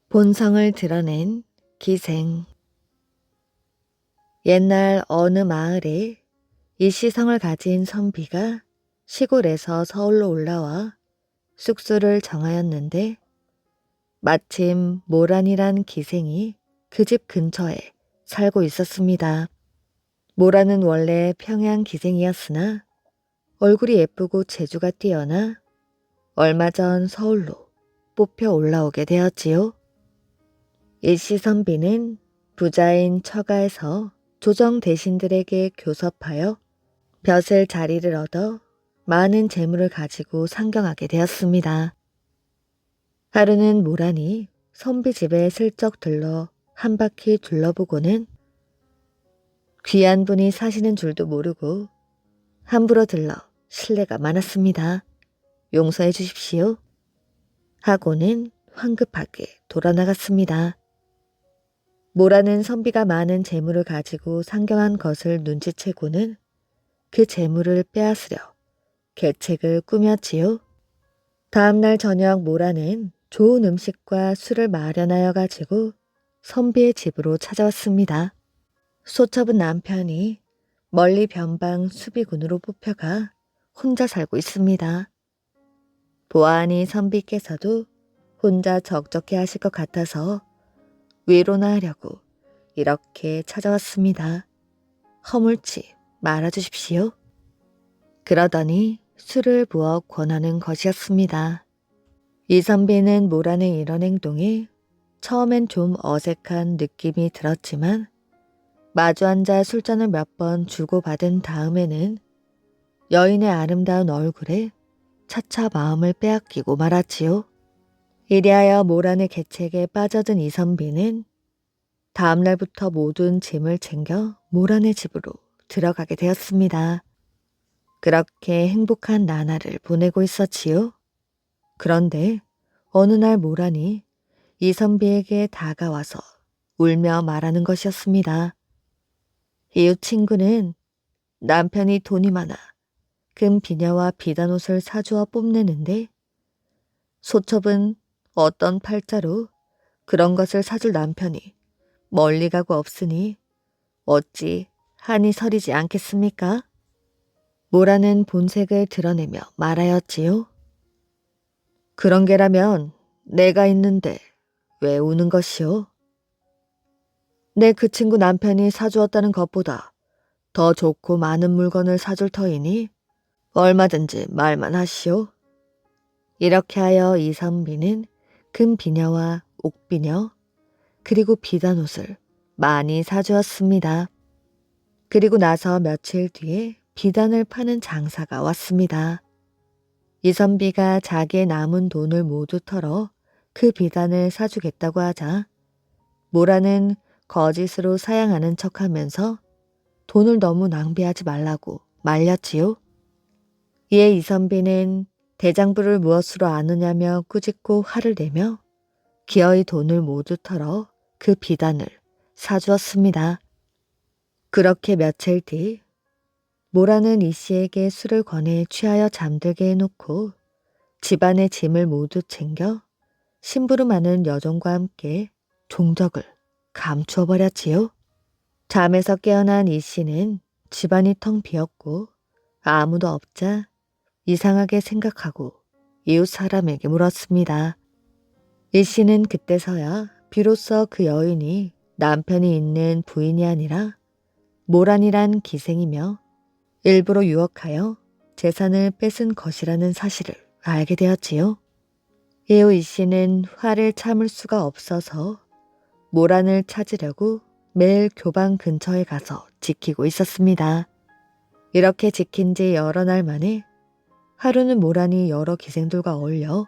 본성을 드러낸 기생. 옛날 어느 마을에 이시성을 가진 선비가 시골에서 서울로 올라와 숙소를 정하였는데 마침 모란이란 기생이 그 집 근처에 살고 있었습니다. 모란은 원래 평양 기생이었으나 얼굴이 예쁘고 재주가 뛰어나 얼마 전 서울로 뽑혀 올라오게 되었지요. 일시 선비는 부자인 처가에서 조정 대신들에게 교섭하여 벼슬 자리를 얻어 많은 재물을 가지고 상경하게 되었습니다. 하루는 모란이 선비 집에 슬쩍 들러 한 바퀴 둘러보고는 귀한 분이 사시는 줄도 모르고 함부로 들러 실례가 많았습니다. 용서해 주십시오. 하고는 황급하게 돌아나갔습니다. 모라는 선비가 많은 재물을 가지고 상경한 것을 눈치채고는 그 재물을 빼앗으려 계책을 꾸몄지요. 다음날 저녁 모라는 좋은 음식과 술을 마련하여 가지고 선비의 집으로 찾아왔습니다. 소첩은 남편이 멀리 변방 수비군으로 뽑혀가 혼자 살고 있습니다. 보아하니 선비께서도 혼자 적적해 하실 것 같아서 위로나 하려고 이렇게 찾아왔습니다. 허물지 말아주십시오. 그러더니 술을 부어 권하는 것이었습니다. 이 선비는 모란의 이런 행동에 처음엔 좀 어색한 느낌이 들었지만 마주 앉아 술잔을 몇 번 주고받은 다음에는 여인의 아름다운 얼굴에 차차 마음을 빼앗기고 말았지요. 이리하여 모란의 계책에 빠져든 이 선비는 다음 날부터 모든 짐을 챙겨 모란의 집으로 들어가게 되었습니다. 그렇게 행복한 나날을 보내고 있었지요. 그런데 어느 날 모란이 이 선비에게 다가와서 울며 말하는 것이었습니다. 이웃 친구는 남편이 돈이 많아 금 비녀와 비단 옷을 사주어 뽐내는데 소첩은 어떤 팔자로 그런 것을 사줄 남편이 멀리 가고 없으니 어찌 한이 서리지 않겠습니까? 모라는 본색을 드러내며 말하였지요. 그런 게라면 내가 있는데 왜 우는 것이오? 내 그 친구 남편이 사주었다는 것보다 더 좋고 많은 물건을 사줄 터이니 얼마든지 말만 하시오. 이렇게 하여 이 선비는 금비녀와 옥비녀 그리고 비단옷을 많이 사주었습니다. 그리고 나서 며칠 뒤에 비단을 파는 장사가 왔습니다. 이 선비가 자기의 남은 돈을 모두 털어 그 비단을 사주겠다고 하자 모라는 거짓으로 사양하는 척하면서 돈을 너무 낭비하지 말라고 말렸지요. 이에 이 선비는 대장부를 무엇으로 아느냐며 꾸짖고 화를 내며 기어이 돈을 모두 털어 그 비단을 사주었습니다. 그렇게 며칠 뒤 모라는 이 씨에게 술을 권해 취하여 잠들게 해놓고 집안의 짐을 모두 챙겨 심부름하는 여종과 함께 종적을 감추어 버렸지요. 잠에서 깨어난 이 씨는 집안이 텅 비었고 아무도 없자 이상하게 생각하고 이웃 사람에게 물었습니다. 이 씨는 그때서야 비로소 그 여인이 남편이 있는 부인이 아니라 모란이란 기생이며 일부러 유혹하여 재산을 뺏은 것이라는 사실을 알게 되었지요. 이후 이 씨는 화를 참을 수가 없어서 모란을 찾으려고 매일 교방 근처에 가서 지키고 있었습니다. 이렇게 지킨 지 여러 날 만에 하루는 모란이 여러 기생들과 어울려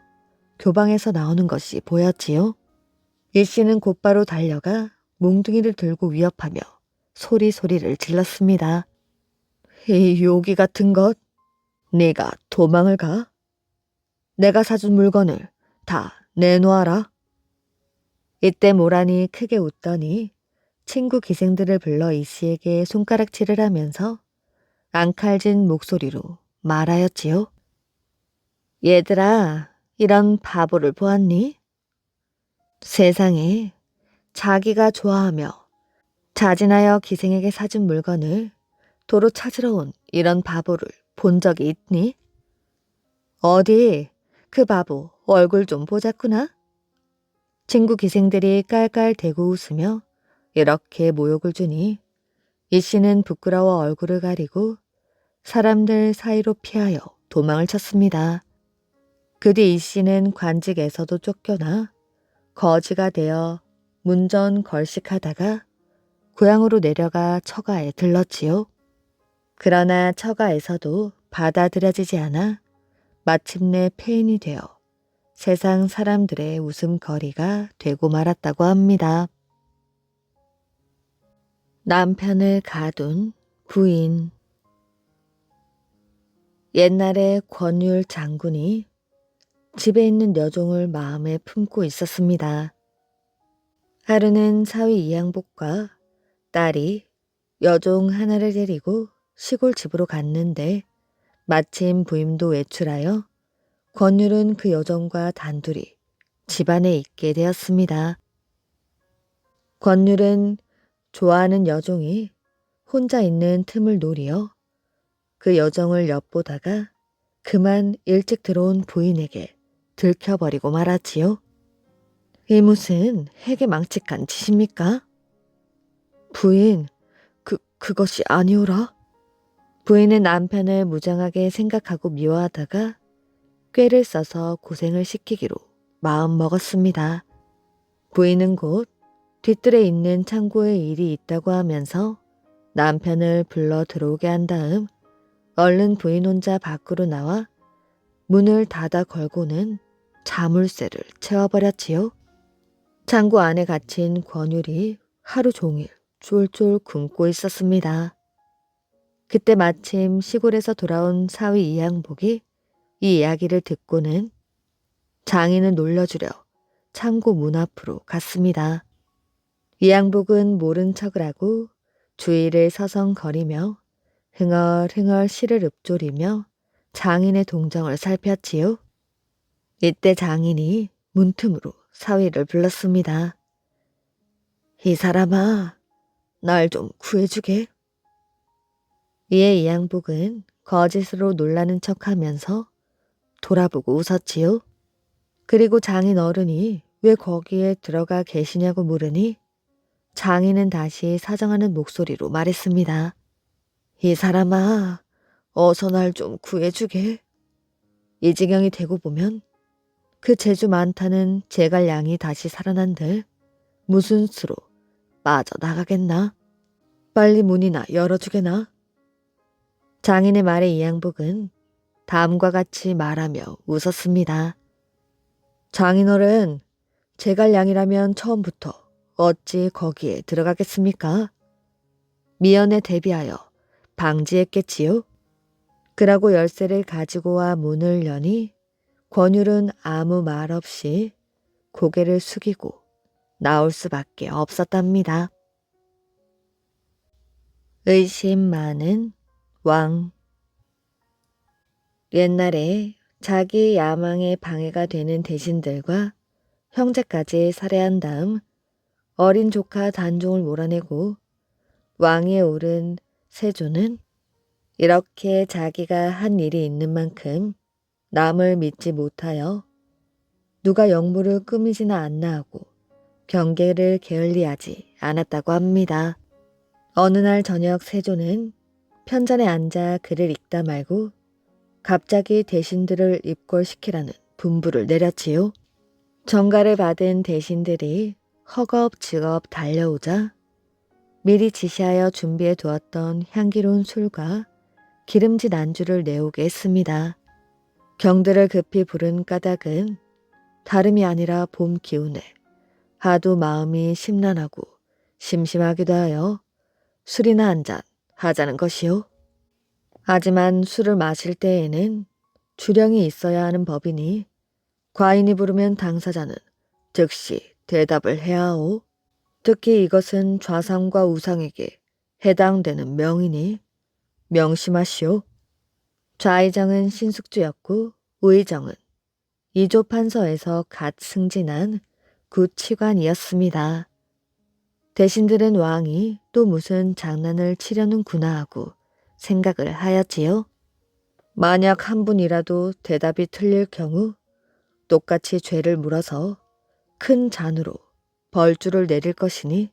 교방에서 나오는 것이 보였지요. 이 씨는 곧바로 달려가 몽둥이를 들고 위협하며 소리를 질렀습니다. 이 요기 같은 것, 네가 도망을 가? 내가 사준 물건을 다 내놓아라. 이때 모란이 크게 웃더니 친구 기생들을 불러 이 씨에게 손가락질을 하면서 앙칼진 목소리로 말하였지요. 얘들아, 이런 바보를 보았니? 세상에 자기가 좋아하며 자진하여 기생에게 사준 물건을 도로 찾으러 온 이런 바보를 본 적이 있니? 어디 그 바보 얼굴 좀 보자꾸나? 친구 기생들이 깔깔대고 웃으며 이렇게 모욕을 주니 이 씨는 부끄러워 얼굴을 가리고 사람들 사이로 피하여 도망을 쳤습니다. 그 뒤 이 씨는 관직에서도 쫓겨나 거지가 되어 문전 걸식하다가 고향으로 내려가 처가에 들렀지요. 그러나 처가에서도 받아들여지지 않아 마침내 폐인이 되어 세상 사람들의 웃음거리가 되고 말았다고 합니다. 남편을 가둔 부인. 옛날에 권율 장군이 집에 있는 여종을 마음에 품고 있었습니다. 하루는 사위 이양복과 딸이 여종 하나를 데리고 시골 집으로 갔는데 마침 부임도 외출하여 권율은 그 여종과 단둘이 집안에 있게 되었습니다. 권율은 좋아하는 여종이 혼자 있는 틈을 노리어 그 여종을 엿보다가 그만 일찍 들어온 부인에게 들켜버리고 말았지요. 이 무슨 해괴망측한 짓입니까? 부인, 그것이 아니오라. 부인은 남편을 무장하게 생각하고 미워하다가 꾀를 써서 고생을 시키기로 마음 먹었습니다. 부인은 곧 뒤뜰에 있는 창고에 일이 있다고 하면서 남편을 불러 들어오게 한 다음 얼른 부인 혼자 밖으로 나와 문을 닫아 걸고는 자물쇠를 채워버렸지요. 창고 안에 갇힌 권율이 하루 종일 쫄쫄 굶고 있었습니다. 그때 마침 시골에서 돌아온 사위 이양복이 이 이야기를 듣고는 장인을 놀려주려 창고 문 앞으로 갔습니다. 이양복은 모른 척을 하고 주위를 서성거리며 흥얼흥얼 실을 읊조리며 장인의 동정을 살폈지요. 이때 장인이 문틈으로 사위를 불렀습니다. 이 사람아, 날 좀 구해주게. 이에 이양복은 거짓으로 놀라는 척하면서 돌아보고 웃었지요. 그리고 장인 어른이 왜 거기에 들어가 계시냐고 물으니 장인은 다시 사정하는 목소리로 말했습니다. 이 사람아, 어서 날 좀 구해주게. 이 지경이 되고 보면 그 재주 많다는 제갈 양이 다시 살아난들 무슨 수로 빠져나가겠나? 빨리 문이나 열어주게나? 장인의 말에 이양복은 다음과 같이 말하며 웃었습니다. 장인어른, 제갈 양이라면 처음부터 어찌 거기에 들어가겠습니까? 미연에 대비하여 방지했겠지요? 그러고 열쇠를 가지고 와 문을 여니 권율은 아무 말 없이 고개를 숙이고 나올 수밖에 없었답니다. 의심 많은 왕. 옛날에 자기 야망에 방해가 되는 대신들과 형제까지 살해한 다음 어린 조카 단종을 몰아내고 왕위에 오른 세조는 이렇게 자기가 한 일이 있는 만큼 남을 믿지 못하여 누가 영부를 꾸미지나 않나 하고 경계를 게을리하지 않았다고 합니다. 어느 날 저녁 세조는 편전에 앉아 글을 읽다 말고 갑자기 대신들을 입궐시키라는 분부를 내렸지요. 전가를 받은 대신들이 허겁지겁 달려오자 미리 지시하여 준비해 두었던 향기로운 술과 기름진 안주를 내오게 했습니다. 경들을 급히 부른 까닭은 다름이 아니라 봄 기운에 하도 마음이 심란하고 심심하기도 하여 술이나 한잔 하자는 것이요. 하지만 술을 마실 때에는 주량이 있어야 하는 법이니 과인이 부르면 당사자는 즉시 대답을 해야 하오. 특히 이것은 좌상과 우상에게 해당되는 명이니 명심하시오. 좌의정은 신숙주였고 우의정은 이조 판서에서 갓 승진한 구치관이었습니다. 대신들은 왕이 또 무슨 장난을 치려는구나 하고 생각을 하였지요. 만약 한 분이라도 대답이 틀릴 경우 똑같이 죄를 물어서 큰 잔으로 벌주를 내릴 것이니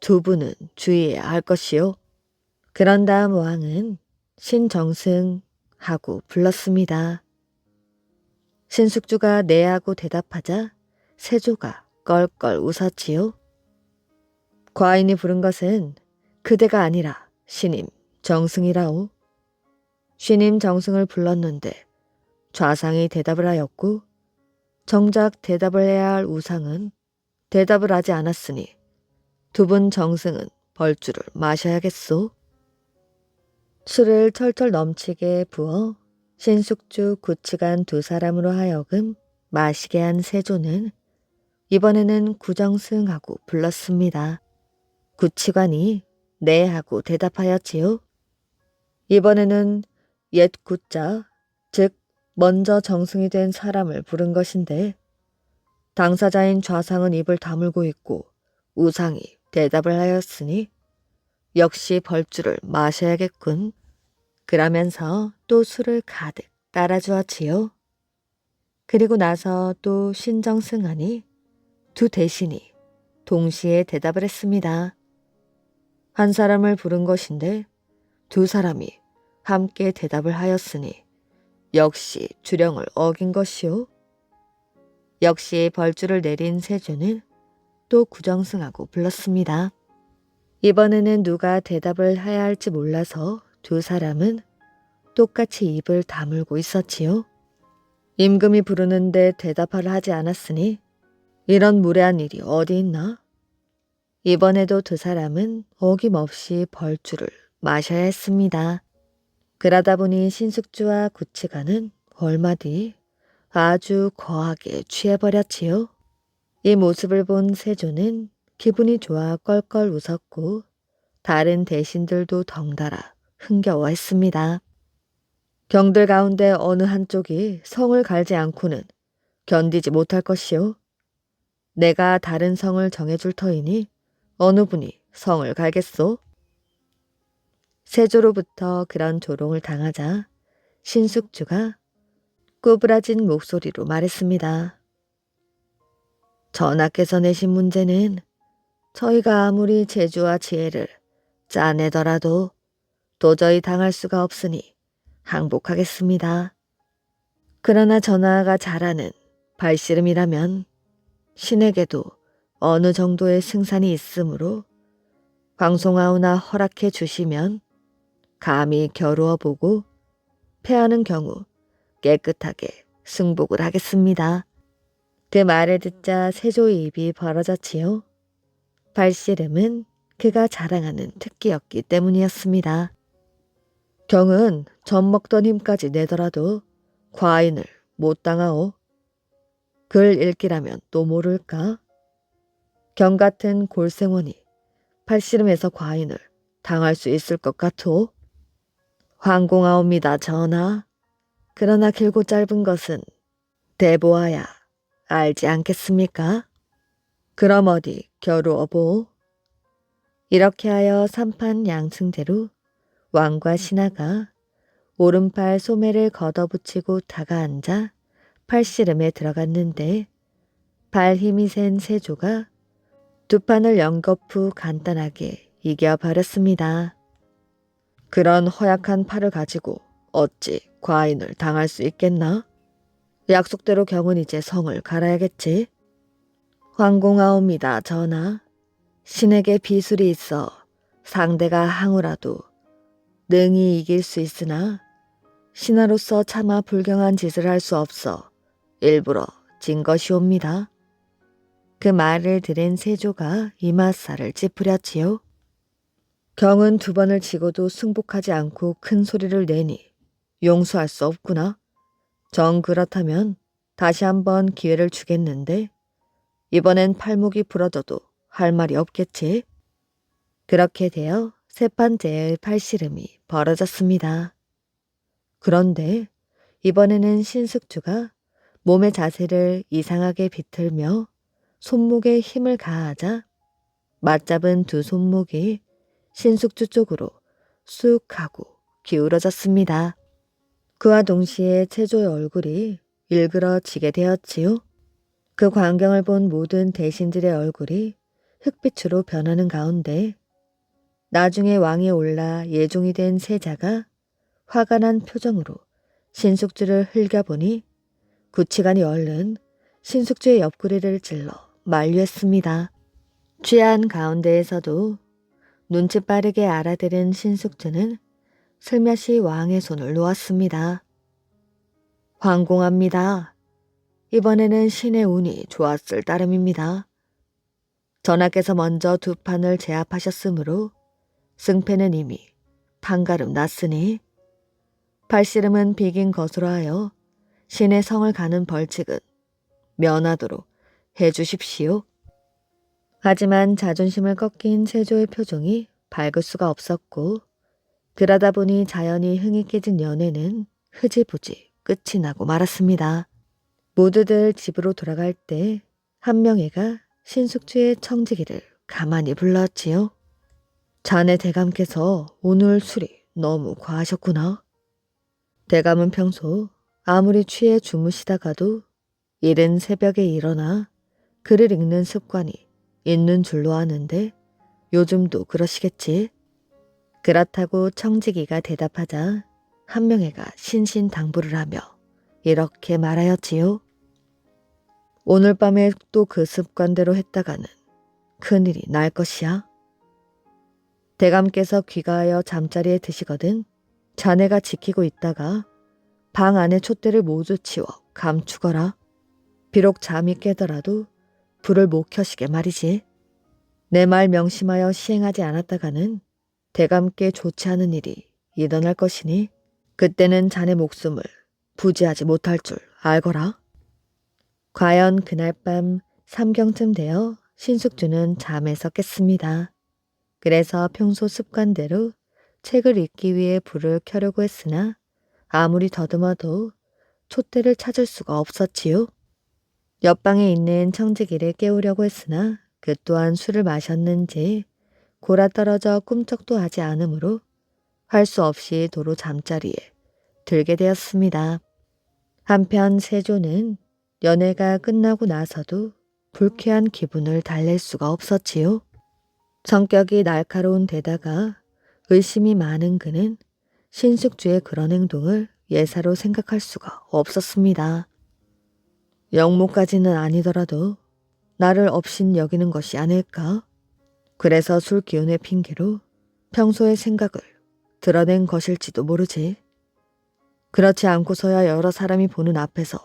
두 분은 주의해야 할 것이요. 그런 다음 왕은 신정승하고 불렀습니다. 신숙주가 네 하고 대답하자 세조가 껄껄 웃었지요. 과인이 부른 것은 그대가 아니라 신임 정승이라오. 신임 정승을 불렀는데 좌상이 대답을 하였고 정작 대답을 해야 할 우상은 대답을 하지 않았으니 두 분 정승은 벌주를 마셔야겠소. 술을 철철 넘치게 부어 신숙주 구치관 두 사람으로 하여금 마시게 한 세조는 이번에는 구정승하고 불렀습니다. 구치관이 네 하고 대답하였지요. 이번에는 옛 구자, 즉 먼저 정승이 된 사람을 부른 것인데 당사자인 좌상은 입을 다물고 있고 우상이 대답을 하였으니 역시 벌주를 마셔야겠군. 그러면서 또 술을 가득 따라주었지요. 그리고 나서 또 신정승하니 두 대신이 동시에 대답을 했습니다. 한 사람을 부른 것인데 두 사람이 함께 대답을 하였으니 역시 주령을 어긴 것이요. 역시 벌주를 내린 세조는 또 구정승하고 불렀습니다. 이번에는 누가 대답을 해야 할지 몰라서 두 사람은 똑같이 입을 다물고 있었지요. 임금이 부르는데 대답을 하지 않았으니 이런 무례한 일이 어디 있나? 이번에도 두 사람은 어김없이 벌주를 마셔야 했습니다. 그러다 보니 신숙주와 구치관은 얼마 뒤 아주 거하게 취해버렸지요. 이 모습을 본 세조는 기분이 좋아 껄껄 웃었고 다른 대신들도 덩달아 흥겨워했습니다. 경들 가운데 어느 한쪽이 성을 갈지 않고는 견디지 못할 것이요. 내가 다른 성을 정해줄 터이니 어느 분이 성을 갈겠소? 세조로부터 그런 조롱을 당하자 신숙주가 꾸부라진 목소리로 말했습니다. 전하께서 내신 문제는 저희가 아무리 재주와 지혜를 짜내더라도 도저히 당할 수가 없으니 항복하겠습니다. 그러나 전하가 잘하는 발씨름이라면 신에게도 어느 정도의 승산이 있으므로 방송하오나 허락해 주시면 감히 겨루어 보고 패하는 경우 깨끗하게 승복을 하겠습니다. 그 말을 듣자 세조의 입이 벌어졌지요. 발씨름은 그가 자랑하는 특기였기 때문이었습니다. 경은 젖먹던 힘까지 내더라도 과인을 못 당하오. 글 읽기라면 또 모를까? 경 같은 골생원이 팔씨름에서 과인을 당할 수 있을 것 같오? 황공하옵니다, 전하. 그러나 길고 짧은 것은 대보아야 알지 않겠습니까? 그럼 어디 겨루어보. 이렇게 하여 삼판 양승대로 왕과 신하가 오른팔 소매를 걷어붙이고 다가앉아 팔씨름에 들어갔는데 발 힘이 센 세조가 두 판을 연거푸 간단하게 이겨버렸습니다. 그런 허약한 팔을 가지고 어찌 과인을 당할 수 있겠나? 약속대로 경은 이제 성을 갈아야겠지. 황공하옵니다, 전하. 신에게 비술이 있어 상대가 항우라도 능히 이길 수 있으나 신하로서 차마 불경한 짓을 할 수 없어 일부러 진 것이옵니다. 그 말을 들은 세조가 이맛살을 찌푸렸지요. 경은 두 번을 지고도 승복하지 않고 큰 소리를 내니 용서할 수 없구나. 정 그렇다면 다시 한번 기회를 주겠는데 이번엔 팔목이 부러져도 할 말이 없겠지. 그렇게 되어 세 판째의 팔씨름이 벌어졌습니다. 그런데 이번에는 신숙주가 몸의 자세를 이상하게 비틀며 손목에 힘을 가하자 맞잡은 두 손목이 신숙주 쪽으로 쑥 하고 기울어졌습니다. 그와 동시에 체조의 얼굴이 일그러지게 되었지요. 그 광경을 본 모든 대신들의 얼굴이 흑빛으로 변하는 가운데 나중에 왕이 올라 예종이 된 세자가 화가 난 표정으로 신숙주를 흘겨보니 구치관이 얼른 신숙주의 옆구리를 찔러 만류했습니다. 취한 가운데에서도 눈치 빠르게 알아들은 신숙주는 슬며시 왕의 손을 놓았습니다. 황공합니다. 이번에는 신의 운이 좋았을 따름입니다. 전하께서 먼저 두 판을 제압하셨으므로 승패는 이미 판가름 났으니 발씨름은 비긴 것으로 하여 신의 성을 가는 벌칙은 면하도록 해주십시오. 하지만 자존심을 꺾인 세조의 표정이 밝을 수가 없었고 그러다 보니 자연히 흥이 깨진 연회는 흐지부지 끝이 나고 말았습니다. 모두들 집으로 돌아갈 때 한명회가 신숙주의 청지기를 가만히 불렀지요. 자네 대감께서 오늘 술이 너무 과하셨구나. 대감은 평소 아무리 취해 주무시다가도 이른 새벽에 일어나 글을 읽는 습관이 있는 줄로 아는데 요즘도 그러시겠지. 그렇다고 청지기가 대답하자 한명회가 신신당부를 하며 이렇게 말하였지요. 오늘 밤에 또 그 습관대로 했다가는 큰일이 날 것이야. 대감께서 귀가하여 잠자리에 드시거든 자네가 지키고 있다가 방 안의 촛대를 모두 치워 감추거라. 비록 잠이 깨더라도 불을 못 켜시게 말이지. 내 말 명심하여 시행하지 않았다가는 대감께 좋지 않은 일이 일어날 것이니 그때는 자네 목숨을 부지하지 못할 줄 알거라. 과연 그날 밤 삼경쯤 되어 신숙주는 잠에서 깼습니다. 그래서 평소 습관대로 책을 읽기 위해 불을 켜려고 했으나 아무리 더듬어도 촛대를 찾을 수가 없었지요. 옆방에 있는 청지기를 깨우려고 했으나 그 또한 술을 마셨는지 골아떨어져 꿈쩍도 하지 않으므로 할 수 없이 도로 잠자리에 들게 되었습니다. 한편 세조는 연회가 끝나고 나서도 불쾌한 기분을 달랠 수가 없었지요. 성격이 날카로운 데다가 의심이 많은 그는 신숙주의 그런 행동을 예사로 생각할 수가 없었습니다. 영모까지는 아니더라도 나를 업신 여기는 것이 아닐까? 그래서 술 기운의 핑계로 평소의 생각을 드러낸 것일지도 모르지. 그렇지 않고서야 여러 사람이 보는 앞에서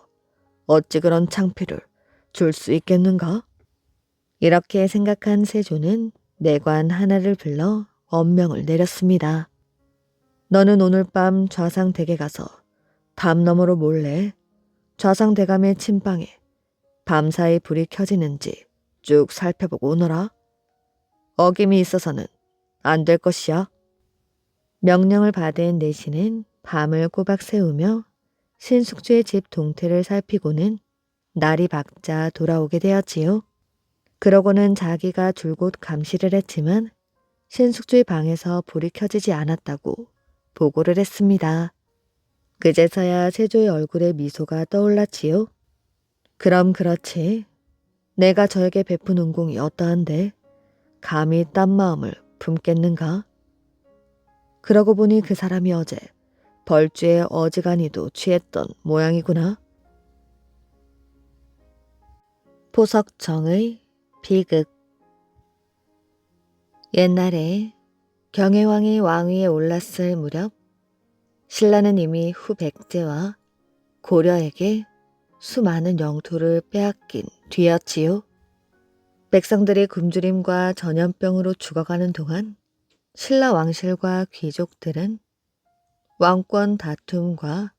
어찌 그런 창피를 줄 수 있겠는가? 이렇게 생각한 세조는 내관 하나를 불러 엄명을 내렸습니다. 너는 오늘 밤 좌상댁에 가서 담 너머로 몰래 좌상대감의 침방에 밤사이 불이 켜지는지 쭉 살펴보고 오너라. 어김이 있어서는 안 될 것이야. 명령을 받은 내신은 밤을 꼬박 새우며 신숙주의 집 동태를 살피고는 날이 밝자 돌아오게 되었지요. 그러고는 자기가 줄곧 감시를 했지만 신숙주의 방에서 불이 켜지지 않았다고 보고를 했습니다. 그제서야 세조의 얼굴에 미소가 떠올랐지요. 그럼 그렇지. 내가 저에게 베푼 은공이 어떠한데 감히 딴 마음을 품겠는가? 그러고 보니 그 사람이 어제 벌주에 어지간히도 취했던 모양이구나. 포석정의 비극. 옛날에 경혜왕이 왕위에 올랐을 무렵 신라는 이미 후백제와 고려에게 수많은 영토를 빼앗긴 뒤였지요. 백성들이 굶주림과 전염병으로 죽어가는 동안 신라 왕실과 귀족들은 왕권 다툼과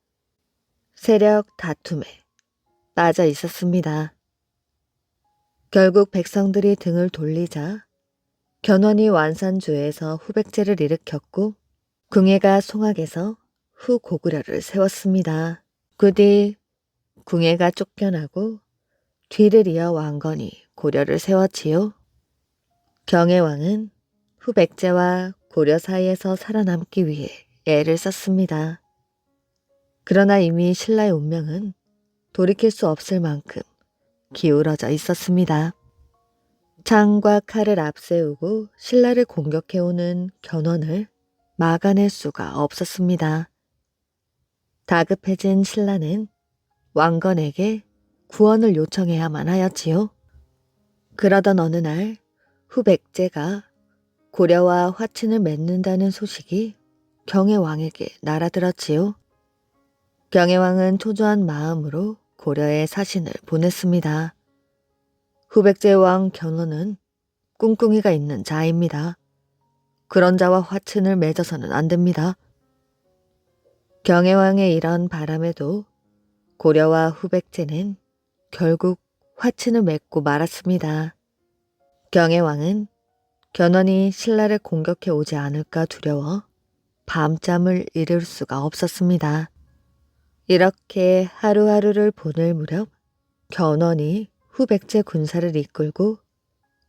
세력 다툼에 빠져 있었습니다. 결국 백성들이 등을 돌리자 견훤이 완산주에서 후백제를 일으켰고 궁예가 송악에서 후고구려를 세웠습니다. 그 뒤 궁예가 쫓겨나고 뒤를 이어 왕건이 고려를 세웠지요. 경혜왕은 후백제와 고려 사이에서 살아남기 위해 애를 썼습니다. 그러나 이미 신라의 운명은 돌이킬 수 없을 만큼 기울어져 있었습니다. 창과 칼을 앞세우고 신라를 공격해오는 견훤을 막아낼 수가 없었습니다. 다급해진 신라는 왕건에게 구원을 요청해야만 하였지요. 그러던 어느 날 후백제가 고려와 화친을 맺는다는 소식이 경혜왕에게 날아들었지요. 경혜왕은 초조한 마음으로 고려에 사신을 보냈습니다. 후백제 왕 견훤은 꿍꿍이가 있는 자입니다. 그런 자와 화친을 맺어서는 안 됩니다. 경혜왕의 이런 바람에도 고려와 후백제는 결국 화친을 맺고 말았습니다. 경혜왕은 견훤이 신라를 공격해 오지 않을까 두려워 밤잠을 이룰 수가 없었습니다. 이렇게 하루하루를 보낼 무렵 견훤이 후백제 군사를 이끌고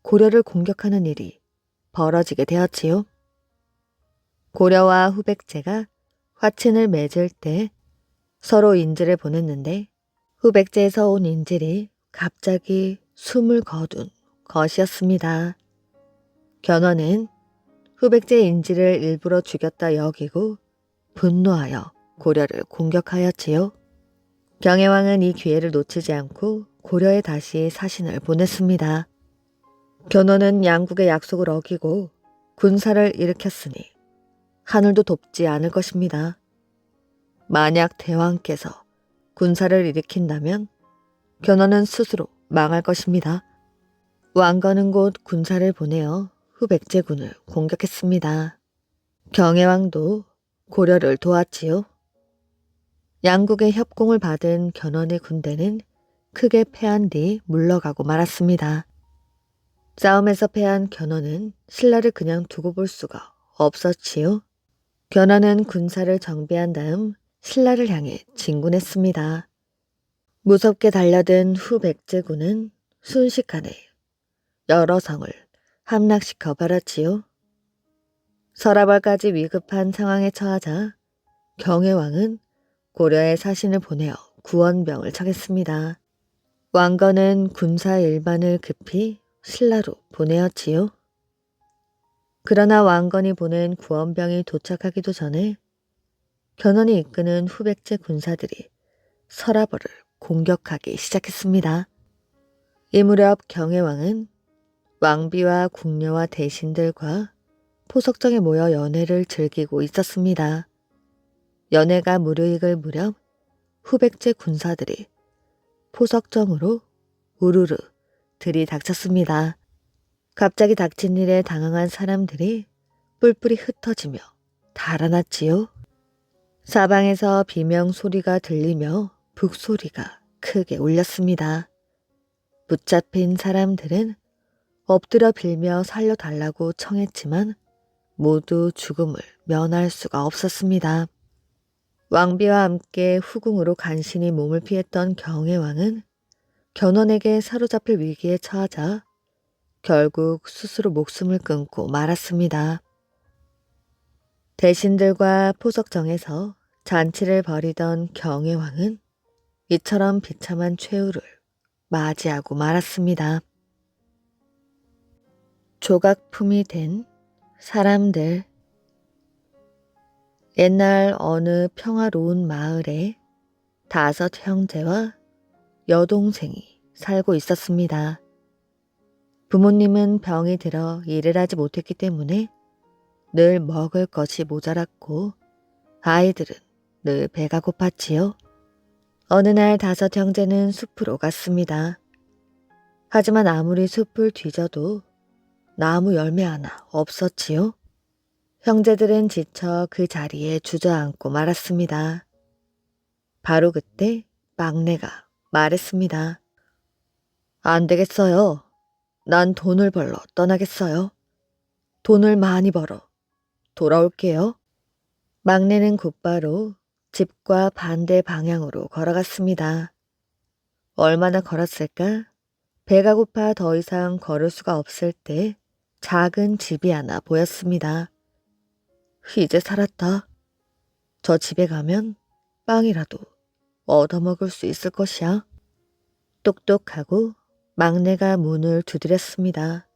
고려를 공격하는 일이 벌어지게 되었지요. 고려와 후백제가 화친을 맺을 때 서로 인질을 보냈는데 후백제에서 온 인질이 갑자기 숨을 거둔 것이었습니다. 견훤은 후백제 인질을 일부러 죽였다 여기고 분노하여 고려를 공격하였지요. 경혜왕은 이 기회를 놓치지 않고 고려에 다시 사신을 보냈습니다. 견훤은 양국의 약속을 어기고 군사를 일으켰으니 하늘도 돕지 않을 것입니다. 만약 대왕께서 군사를 일으킨다면 견훤은 스스로 망할 것입니다. 왕건은 곧 군사를 보내어 후백제군을 공격했습니다. 경혜왕도 고려를 도왔지요. 양국의 협공을 받은 견훤의 군대는 크게 패한 뒤 물러가고 말았습니다. 싸움에서 패한 견훤은 신라를 그냥 두고 볼 수가 없었지요. 견훤은 군사를 정비한 다음 신라를 향해 진군했습니다. 무섭게 달려든 후백제군은 순식간에 여러 성을 함락시켜 버렸지요. 서라벌까지 위급한 상황에 처하자 경혜왕은 고려에 사신을 보내어 구원병을 청했습니다. 왕건은 군사 일반을 급히 신라로 보내었지요. 그러나 왕건이 보낸 구원병이 도착하기도 전에 견훤이 이끄는 후백제 군사들이 서라벌을 공격하기 시작했습니다. 이 무렵 경혜왕은 왕비와 궁녀와 대신들과 포석정에 모여 연회를 즐기고 있었습니다. 연회가 무르익을 무렵 후백제 군사들이 포석정으로 우르르 들이닥쳤습니다. 갑자기 닥친 일에 당황한 사람들이 뿔뿔이 흩어지며 달아났지요. 사방에서 비명 소리가 들리며 북소리가 크게 울렸습니다. 붙잡힌 사람들은 엎드려 빌며 살려달라고 청했지만 모두 죽음을 면할 수가 없었습니다. 왕비와 함께 후궁으로 간신히 몸을 피했던 경혜왕은 견훤에게 사로잡힐 위기에 처하자 결국 스스로 목숨을 끊고 말았습니다. 대신들과 포석정에서 잔치를 벌이던 경혜왕은 이처럼 비참한 최후를 맞이하고 말았습니다. 조각품이 된 사람들. 옛날 어느 평화로운 마을에 5 형제와 여동생이 살고 있었습니다. 부모님은 병이 들어 일을 하지 못했기 때문에 늘 먹을 것이 모자랐고 아이들은 늘 배가 고팠지요. 어느 날 5 형제는 숲으로 갔습니다. 하지만 아무리 숲을 뒤져도 나무 열매 하나 없었지요. 형제들은 지쳐 그 자리에 주저앉고 말았습니다. 바로 그때 막내가 말했습니다. 안 되겠어요. 난 돈을 벌러 떠나겠어요. 돈을 많이 벌어 돌아올게요. 막내는 곧바로 집과 반대 방향으로 걸어갔습니다. 얼마나 걸었을까? 배가 고파 더 이상 걸을 수가 없을 때 작은 집이 하나 보였습니다. 이제 살았다. 저 집에 가면 빵이라도 얻어먹을 수 있을 것이야. 똑똑하고 막내가 문을 두드렸습니다.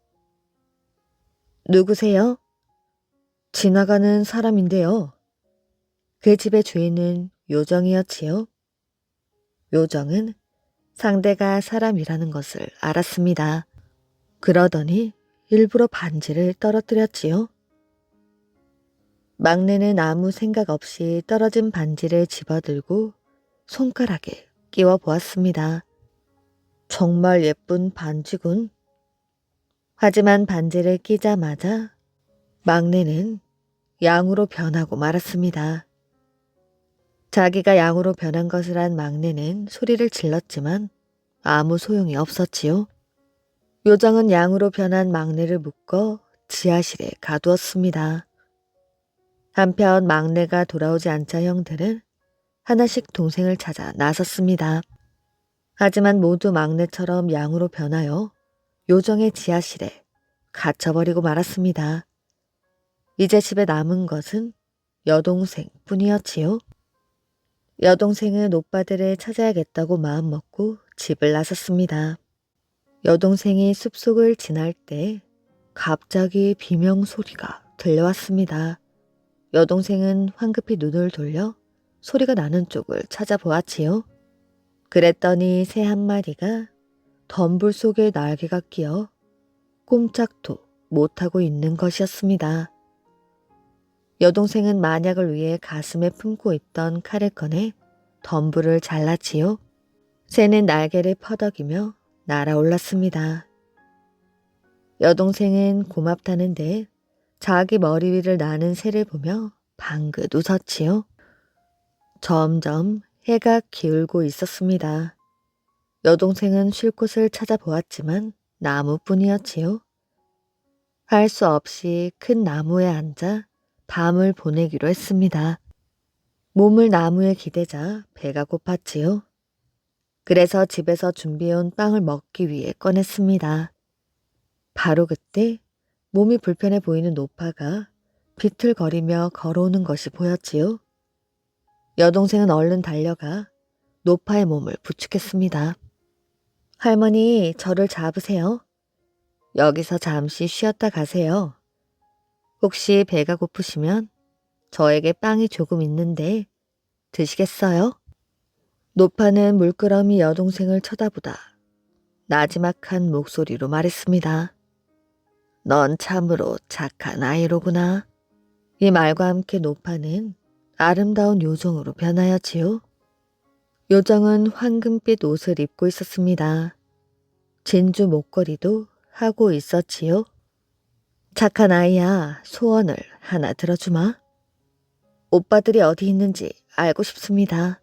누구세요? 지나가는 사람인데요. 그 집의 주인은 요정이었지요. 요정은 상대가 사람이라는 것을 알았습니다. 그러더니 일부러 반지를 떨어뜨렸지요. 막내는 아무 생각 없이 떨어진 반지를 집어들고 손가락에 끼워 보았습니다. 정말 예쁜 반지군. 하지만 반지를 끼자마자 막내는 양으로 변하고 말았습니다. 자기가 양으로 변한 것을 한 막내는 소리를 질렀지만 아무 소용이 없었지요. 요정은 양으로 변한 막내를 묶어 지하실에 가두었습니다. 한편 막내가 돌아오지 않자 형들은 하나씩 동생을 찾아 나섰습니다. 하지만 모두 막내처럼 양으로 변하여 요정의 지하실에 갇혀버리고 말았습니다. 이제 집에 남은 것은 여동생 뿐이었지요. 여동생은 오빠들을 찾아야겠다고 마음먹고 집을 나섰습니다. 여동생이 숲속을 지날 때 갑자기 비명소리가 들려왔습니다. 여동생은 황급히 눈을 돌려 소리가 나는 쪽을 찾아보았지요. 그랬더니 새 한 마리가 덤불 속에 날개가 끼어 꼼짝도 못하고 있는 것이었습니다. 여동생은 만약을 위해 가슴에 품고 있던 칼을 꺼내 덤불을 잘랐지요. 새는 날개를 퍼덕이며 날아올랐습니다. 여동생은 고맙다는데 자기 머리 위를 나는 새를 보며 방긋 웃었지요. 점점 해가 기울고 있었습니다. 여동생은 쉴 곳을 찾아보았지만 나무뿐이었지요. 할 수 없이 큰 나무에 앉아 밤을 보내기로 했습니다. 몸을 나무에 기대자 배가 고팠지요. 그래서 집에서 준비해온 빵을 먹기 위해 꺼냈습니다. 바로 그때 몸이 불편해 보이는 노파가 비틀거리며 걸어오는 것이 보였지요. 여동생은 얼른 달려가 노파의 몸을 부축했습니다. 할머니, 저를 잡으세요. 여기서 잠시 쉬었다 가세요. 혹시 배가 고프시면 저에게 빵이 조금 있는데 드시겠어요? 노파는 물끄러미 여동생을 쳐다보다 나지막한 목소리로 말했습니다. 넌 참으로 착한 아이로구나. 이 말과 함께 노파는 아름다운 요정으로 변하였지요. 요정은 황금빛 옷을 입고 있었습니다. 진주 목걸이도 하고 있었지요. 착한 아이야, 소원을 하나 들어주마. 오빠들이 어디 있는지 알고 싶습니다.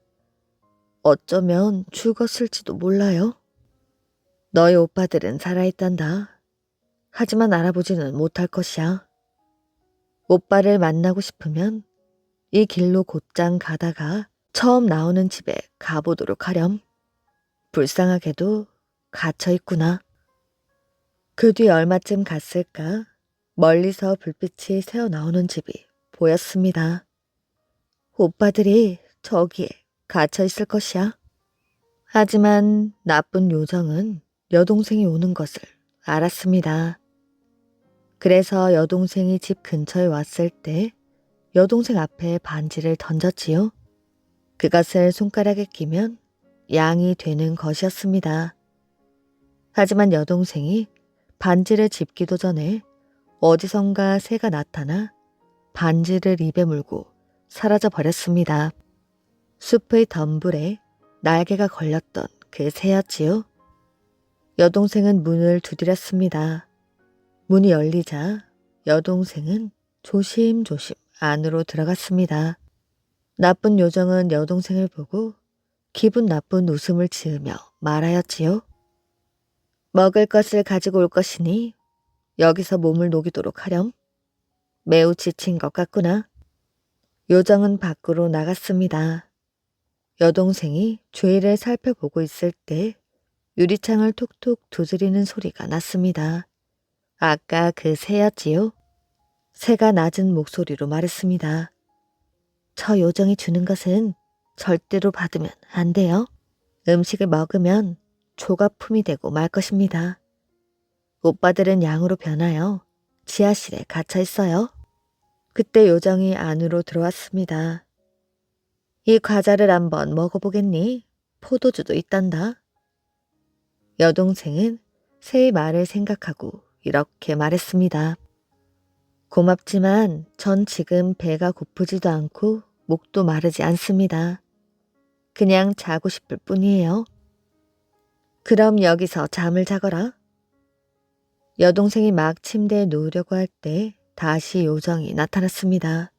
어쩌면 죽었을지도 몰라요. 너희 오빠들은 살아있단다. 하지만 알아보지는 못할 것이야. 오빠를 만나고 싶으면 이 길로 곧장 가다가 처음 나오는 집에 가보도록 하렴. 불쌍하게도 갇혀있구나. 그 뒤 얼마쯤 갔을까 멀리서 불빛이 새어나오는 집이 보였습니다. 오빠들이 저기에 갇혀있을 것이야. 하지만 나쁜 요정은 여동생이 오는 것을 알았습니다. 그래서 여동생이 집 근처에 왔을 때 여동생 앞에 반지를 던졌지요. 그것을 손가락에 끼면 양이 되는 것이었습니다. 하지만 여동생이 반지를 집기도 전에 어디선가 새가 나타나 반지를 입에 물고 사라져 버렸습니다. 숲의 덤불에 날개가 걸렸던 그 새였지요. 여동생은 문을 두드렸습니다. 문이 열리자 여동생은 조심조심 안으로 들어갔습니다. 나쁜 요정은 여동생을 보고 기분 나쁜 웃음을 지으며 말하였지요. 먹을 것을 가지고 올 것이니 여기서 몸을 녹이도록 하렴. 매우 지친 것 같구나. 요정은 밖으로 나갔습니다. 여동생이 주위를 살펴보고 있을 때 유리창을 톡톡 두드리는 소리가 났습니다. 아까 그 새였지요? 새가 낮은 목소리로 말했습니다. 저 요정이 주는 것은 절대로 받으면 안 돼요. 음식을 먹으면 조각품이 되고 말 것입니다. 오빠들은 양으로 변하여 지하실에 갇혀 있어요. 그때 요정이 안으로 들어왔습니다. 이 과자를 한번 먹어보겠니? 포도주도 있단다. 여동생은 새의 말을 생각하고 이렇게 말했습니다. 고맙지만 전 지금 배가 고프지도 않고 목도 마르지 않습니다. 그냥 자고 싶을 뿐이에요. 그럼 여기서 잠을 자거라. 여동생이 막 침대에 누우려고 할 때 다시 요정이 나타났습니다.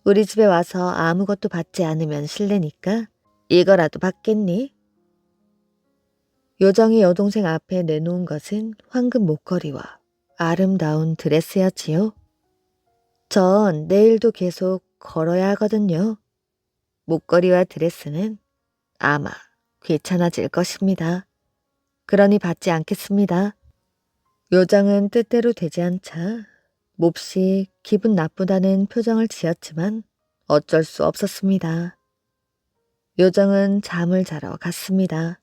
우리 집에 와서 아무것도 받지 않으면 실례니까 이거라도 받겠니? 요정이 여동생 앞에 내놓은 것은 황금 목걸이와 아름다운 드레스였지요. 전 내일도 계속 걸어야 하거든요. 목걸이와 드레스는 아마 귀찮아질 것입니다. 그러니 받지 않겠습니다. 요정은 뜻대로 되지 않자 몹시 기분 나쁘다는 표정을 지었지만 어쩔 수 없었습니다. 요정은 잠을 자러 갔습니다.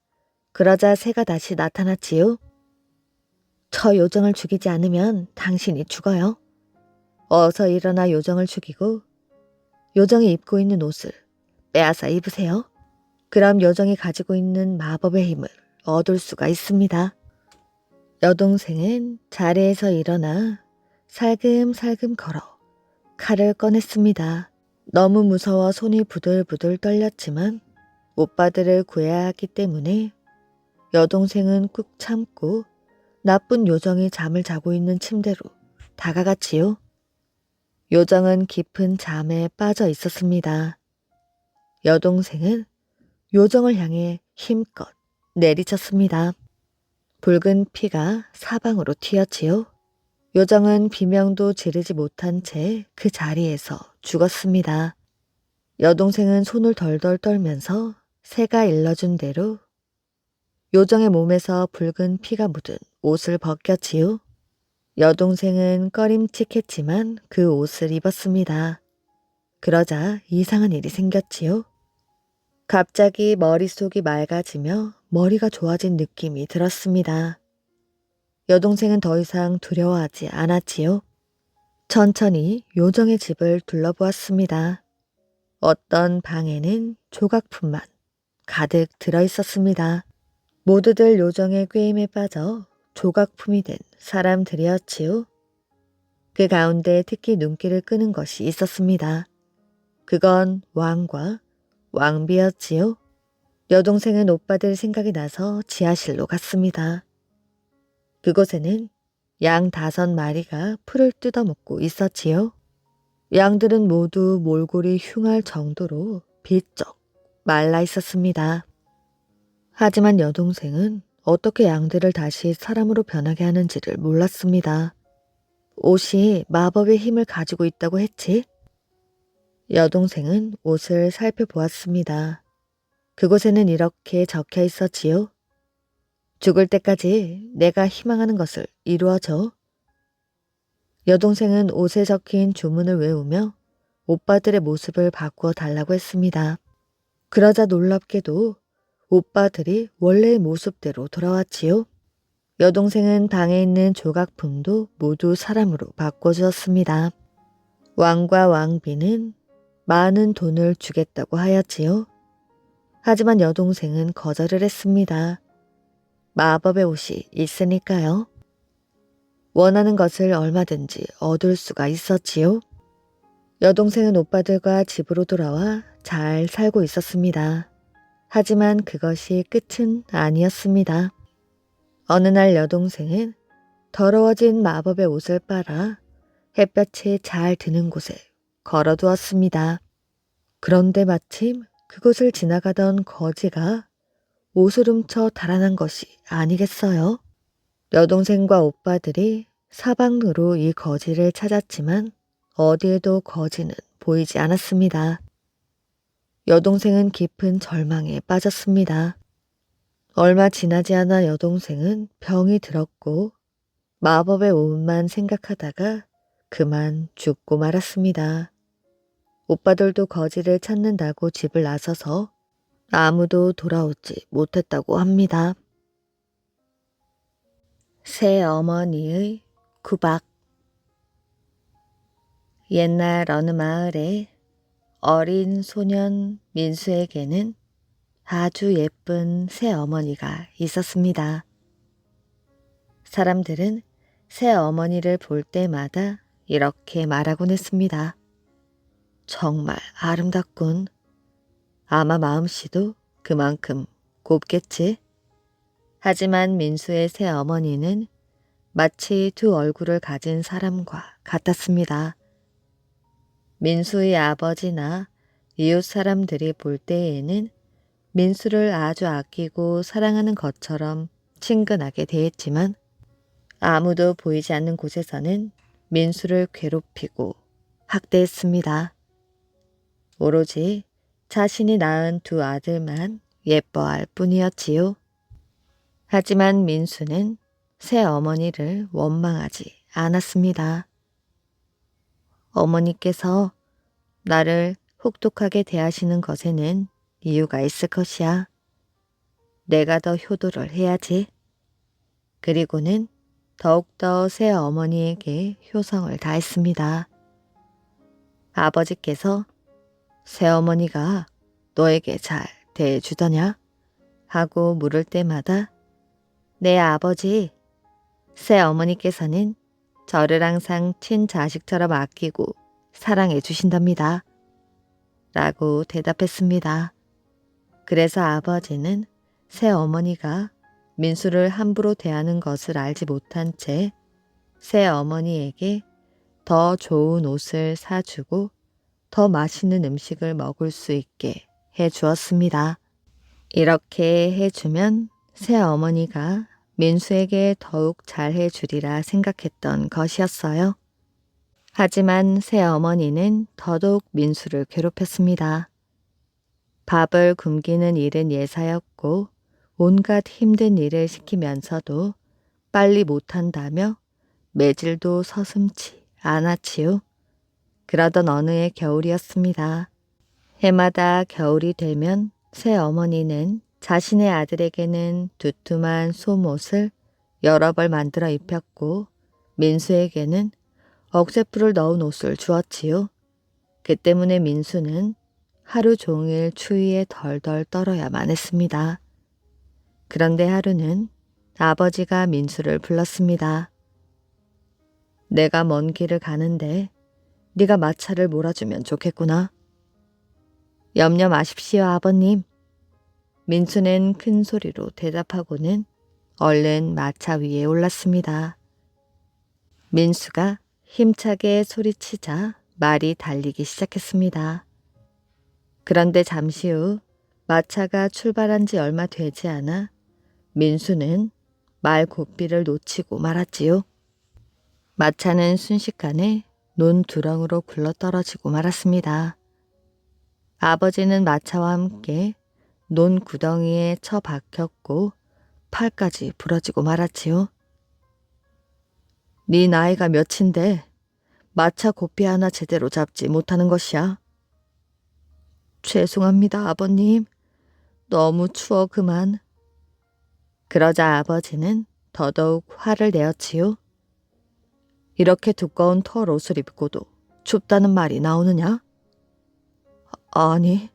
그러자 새가 다시 나타났지요. 저 요정을 죽이지 않으면 당신이 죽어요. 어서 일어나 요정을 죽이고 요정이 입고 있는 옷을 빼앗아 입으세요. 그럼 요정이 가지고 있는 마법의 힘을 얻을 수가 있습니다. 여동생은 자리에서 일어나 살금살금 걸어 칼을 꺼냈습니다. 너무 무서워 손이 부들부들 떨렸지만 오빠들을 구해야 했기 때문에 여동생은 꾹 참고 나쁜 요정이 잠을 자고 있는 침대로 다가갔지요. 요정은 깊은 잠에 빠져 있었습니다. 여동생은 요정을 향해 힘껏 내리쳤습니다. 붉은 피가 사방으로 튀었지요. 요정은 비명도 지르지 못한 채 그 자리에서 죽었습니다. 여동생은 손을 덜덜 떨면서 새가 일러준 대로 요정의 몸에서 붉은 피가 묻은 옷을 벗겼지요. 여동생은 꺼림칙했지만 그 옷을 입었습니다. 그러자 이상한 일이 생겼지요. 갑자기 머릿속이 맑아지며 머리가 좋아진 느낌이 들었습니다. 여동생은 더 이상 두려워하지 않았지요. 천천히 요정의 집을 둘러보았습니다. 어떤 방에는 조각품만 가득 들어있었습니다. 모두들 요정의 꾀임에 빠져 조각품이 된 사람들이었지요. 그 가운데 특히 눈길을 끄는 것이 있었습니다. 그건 왕과 왕비였지요. 여동생은 오빠들 생각이 나서 지하실로 갔습니다. 그곳에는 양 5마리가 풀을 뜯어먹고 있었지요. 양들은 모두 몰골이 흉할 정도로 비쩍 말라 있었습니다. 하지만 여동생은 어떻게 양들을 다시 사람으로 변하게 하는지를 몰랐습니다. 옷이 마법의 힘을 가지고 있다고 했지? 여동생은 옷을 살펴보았습니다. 그곳에는 이렇게 적혀 있었지요. 죽을 때까지 내가 희망하는 것을 이루어줘. 여동생은 옷에 적힌 주문을 외우며 오빠들의 모습을 바꾸어 달라고 했습니다. 그러자 놀랍게도 오빠들이 원래의 모습대로 돌아왔지요. 여동생은 방에 있는 조각품도 모두 사람으로 바꿔주었습니다. 왕과 왕비는 많은 돈을 주겠다고 하였지요. 하지만 여동생은 거절을 했습니다. 마법의 옷이 있으니까요. 원하는 것을 얼마든지 얻을 수가 있었지요. 여동생은 오빠들과 집으로 돌아와 잘 살고 있었습니다. 하지만 그것이 끝은 아니었습니다. 어느 날 여동생은 더러워진 마법의 옷을 빨아 햇볕이 잘 드는 곳에 걸어두었습니다. 그런데 마침 그곳을 지나가던 거지가 옷을 훔쳐 달아난 것이 아니겠어요? 여동생과 오빠들이 사방으로 이 거지를 찾았지만 어디에도 거지는 보이지 않았습니다. 여동생은 깊은 절망에 빠졌습니다. 얼마 지나지 않아 여동생은 병이 들었고 마법의 운만 생각하다가 그만 죽고 말았습니다. 오빠들도 거지를 찾는다고 집을 나서서 아무도 돌아오지 못했다고 합니다. 새어머니의 구박. 옛날 어느 마을에 어린 소년 민수에게는 아주 예쁜 새어머니가 있었습니다. 사람들은 새어머니를 볼 때마다 이렇게 말하곤 했습니다. 정말 아름답군. 아마 마음씨도 그만큼 곱겠지. 하지만 민수의 새어머니는 마치 두 얼굴을 가진 사람과 같았습니다. 민수의 아버지나 이웃 사람들이 볼 때에는 민수를 아주 아끼고 사랑하는 것처럼 친근하게 대했지만 아무도 보이지 않는 곳에서는 민수를 괴롭히고 학대했습니다. 오로지 자신이 낳은 두 아들만 예뻐할 뿐이었지요. 하지만 민수는 새어머니를 원망하지 않았습니다. 어머니께서 나를 혹독하게 대하시는 것에는 이유가 있을 것이야. 내가 더 효도를 해야지. 그리고는 더욱더 새어머니에게 효성을 다했습니다. 아버지께서 새어머니가 너에게 잘 대해주더냐? 하고 물을 때마다 네 아버지, 새어머니께서는 저를 항상 친자식처럼 아끼고 사랑해 주신답니다. 라고 대답했습니다. 그래서 아버지는 새어머니가 민수를 함부로 대하는 것을 알지 못한 채 새어머니에게 더 좋은 옷을 사주고 더 맛있는 음식을 먹을 수 있게 해주었습니다. 이렇게 해주면 새어머니가 민수에게 더욱 잘해주리라 생각했던 것이었어요. 하지만 새어머니는 더더욱 민수를 괴롭혔습니다. 밥을 굶기는 일은 예사였고 온갖 힘든 일을 시키면서도 빨리 못한다며 매질도 서슴지 않았지요. 그러던 어느 해 겨울이었습니다. 해마다 겨울이 되면 새어머니는 자신의 아들에게는 두툼한 솜옷을 여러 벌 만들어 입혔고 민수에게는 억새풀을 넣은 옷을 주었지요. 그 때문에 민수는 하루 종일 추위에 덜덜 떨어야만 했습니다. 그런데 하루는 아버지가 민수를 불렀습니다. 내가 먼 길을 가는데 네가 마차를 몰아주면 좋겠구나. 염려 마십시오, 아버님. 민수는 큰 소리로 대답하고는 얼른 마차 위에 올랐습니다. 민수가 힘차게 소리치자 말이 달리기 시작했습니다. 그런데 잠시 후 마차가 출발한 지 얼마 되지 않아 민수는 말 고삐를 놓치고 말았지요. 마차는 순식간에 논두렁으로 굴러떨어지고 말았습니다. 아버지는 마차와 함께 논 구덩이에 처박혔고 팔까지 부러지고 말았지요. 네 나이가 몇인데 마차 고삐 하나 제대로 잡지 못하는 것이야. 죄송합니다, 아버님. 너무 추워 그만. 그러자 아버지는 더더욱 화를 내었지요. 이렇게 두꺼운 털 옷을 입고도 춥다는 말이 나오느냐? 아니,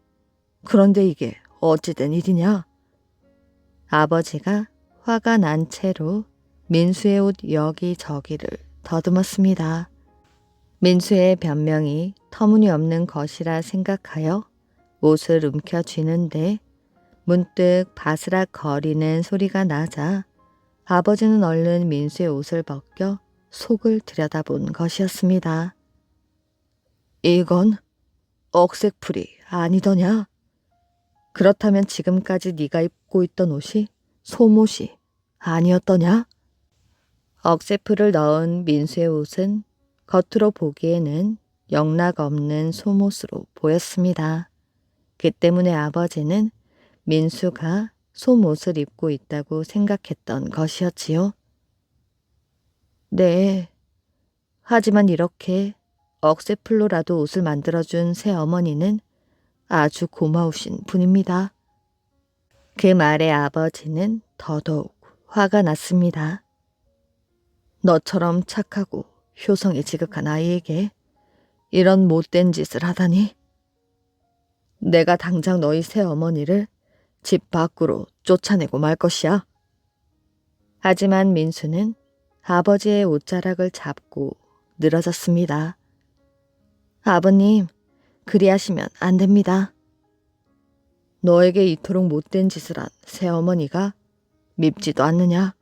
그런데 이게 어찌된 일이냐? 아버지가 화가 난 채로 민수의 옷 여기저기를 더듬었습니다. 민수의 변명이 터무니없는 것이라 생각하여 옷을 움켜쥐는데 문득 바스락 거리는 소리가 나자 아버지는 얼른 민수의 옷을 벗겨 속을 들여다본 것이었습니다. 이건 억색풀이 아니더냐? 그렇다면 지금까지 네가 입고 있던 옷이 솜옷이 아니었더냐? 억새풀을 넣은 민수의 옷은 겉으로 보기에는 영락없는 솜옷으로 보였습니다. 그 때문에 아버지는 민수가 솜옷을 입고 있다고 생각했던 것이었지요. 네. 하지만 이렇게 억새풀로라도 옷을 만들어준 새어머니는 아주 고마우신 분입니다. 그 말에 아버지는 더더욱 화가 났습니다. 너처럼 착하고 효성이 지극한 아이에게 이런 못된 짓을 하다니. 내가 당장 너희 새어머니를 집 밖으로 쫓아내고 말 것이야. 하지만 민수는 아버지의 옷자락을 잡고 늘어졌습니다. 아버님, 그리하시면 안 됩니다. 너에게 이토록 못된 짓을 한 새어머니가 밉지도 않느냐?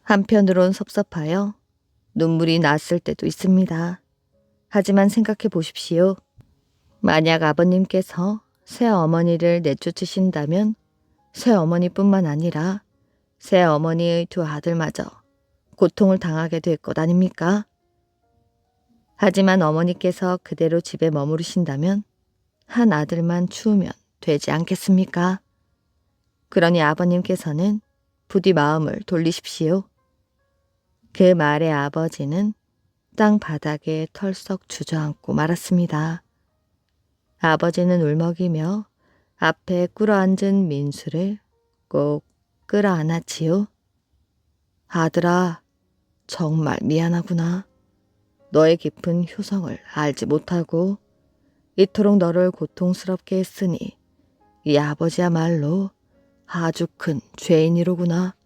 한편으론 섭섭하여 눈물이 났을 때도 있습니다. 하지만 생각해 보십시오. 만약 아버님께서 새어머니를 내쫓으신다면 새어머니뿐만 아니라 새어머니의 두 아들마저 고통을 당하게 될 것 아닙니까? 하지만 어머니께서 그대로 집에 머무르신다면 한 아들만 추우면 되지 않겠습니까? 그러니 아버님께서는 부디 마음을 돌리십시오. 그 말에 아버지는 땅 바닥에 털썩 주저앉고 말았습니다. 아버지는 울먹이며 앞에 꿇어앉은 민수를 꼭 끌어안았지요. 아들아, 정말 미안하구나. 너의 깊은 효성을 알지 못하고 이토록 너를 고통스럽게 했으니 이 아버지야말로 아주 큰 죄인이로구나.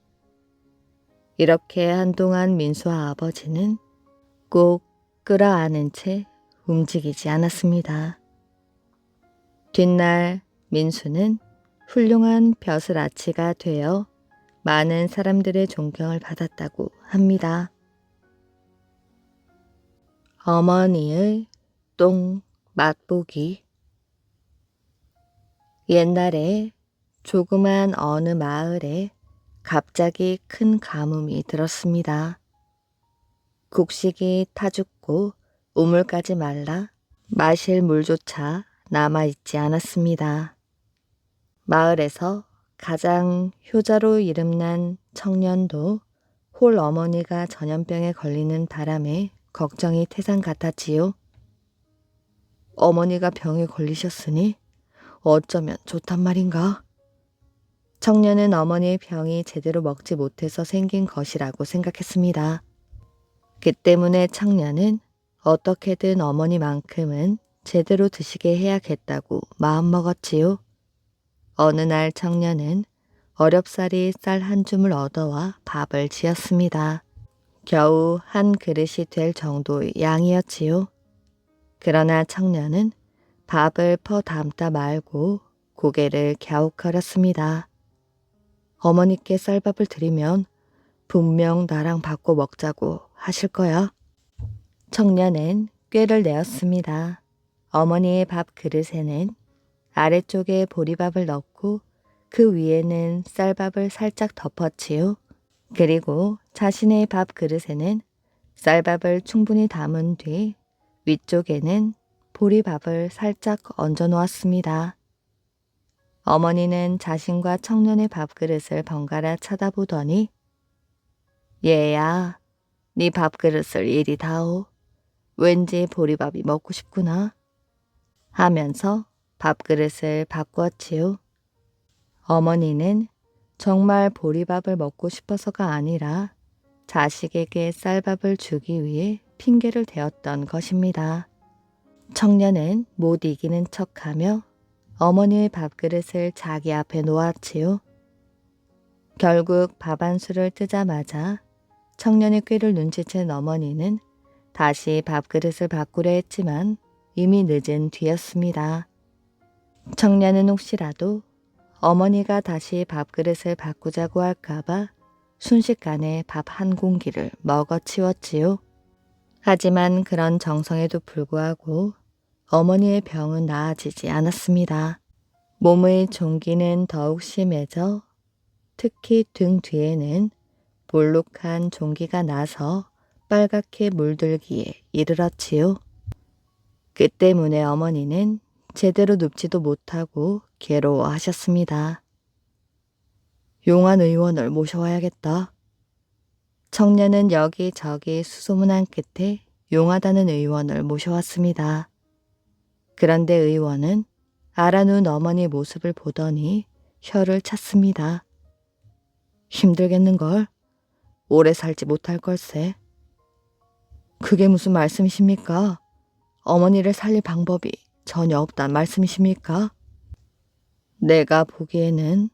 이렇게 한동안 민수와 아버지는 꼭 끌어안은 채 움직이지 않았습니다. 뒷날 민수는 훌륭한 벼슬아치가 되어 많은 사람들의 존경을 받았다고 합니다. 어머니의 똥 맛보기. 옛날에 조그만 어느 마을에 갑자기 큰 가뭄이 들었습니다. 곡식이 타 죽고 우물까지 말라 마실 물조차 남아있지 않았습니다. 마을에서 가장 효자로 이름난 청년도 홀 어머니가 전염병에 걸리는 바람에 걱정이 태산 같았지요. 어머니가 병에 걸리셨으니 어쩌면 좋단 말인가? 청년은 어머니의 병이 제대로 먹지 못해서 생긴 것이라고 생각했습니다. 그 때문에 청년은 어떻게든 어머니만큼은 제대로 드시게 해야겠다고 마음먹었지요. 어느 날 청년은 어렵사리 쌀 한 줌을 얻어와 밥을 지었습니다. 겨우 한 그릇이 될 정도의 양이었지요. 그러나 청년은 밥을 퍼 담다 말고 고개를 갸웃거렸습니다. 어머니께 쌀밥을 드리면 분명 나랑 바꿔 먹자고 하실 거야. 청년은 꾀를 내었습니다. 어머니의 밥 그릇에는 아래쪽에 보리밥을 넣고 그 위에는 쌀밥을 살짝 덮었지요. 그리고 자신의 밥 그릇에는 쌀밥을 충분히 담은 뒤 위쪽에는 보리밥을 살짝 얹어 놓았습니다. 어머니는 자신과 청년의 밥그릇을 번갈아 쳐다보더니 얘야, 네 밥그릇을 이리 다오. 왠지 보리밥이 먹고 싶구나 하면서 밥그릇을 바꾸었지요. 어머니는 정말 보리밥을 먹고 싶어서가 아니라 자식에게 쌀밥을 주기 위해 핑계를 대었던 것입니다. 청년은 못 이기는 척하며 어머니의 밥그릇을 자기 앞에 놓았지요. 결국 밥 한 술을 뜨자마자 청년의 꾀를 눈치챈 어머니는 다시 밥그릇을 바꾸려 했지만 이미 늦은 뒤였습니다. 청년은 혹시라도 어머니가 다시 밥그릇을 바꾸자고 할까봐 순식간에 밥 한 공기를 먹어치웠지요. 하지만 그런 정성에도 불구하고 어머니의 병은 나아지지 않았습니다. 몸의 종기는 더욱 심해져 특히 등 뒤에는 볼록한 종기가 나서 빨갛게 물들기에 이르렀지요. 그 때문에 어머니는 제대로 눕지도 못하고 괴로워하셨습니다. 용한 의원을 모셔와야겠다. 청년은 여기저기 수소문한 끝에 용하다는 의원을 모셔왔습니다. 그런데 의원은 알아놓은 어머니 모습을 보더니 혀를 찼습니다. 힘들겠는걸? 오래 살지 못할 걸세. 그게 무슨 말씀이십니까? 어머니를 살릴 방법이 전혀 없단 말씀이십니까? 내가 보기에는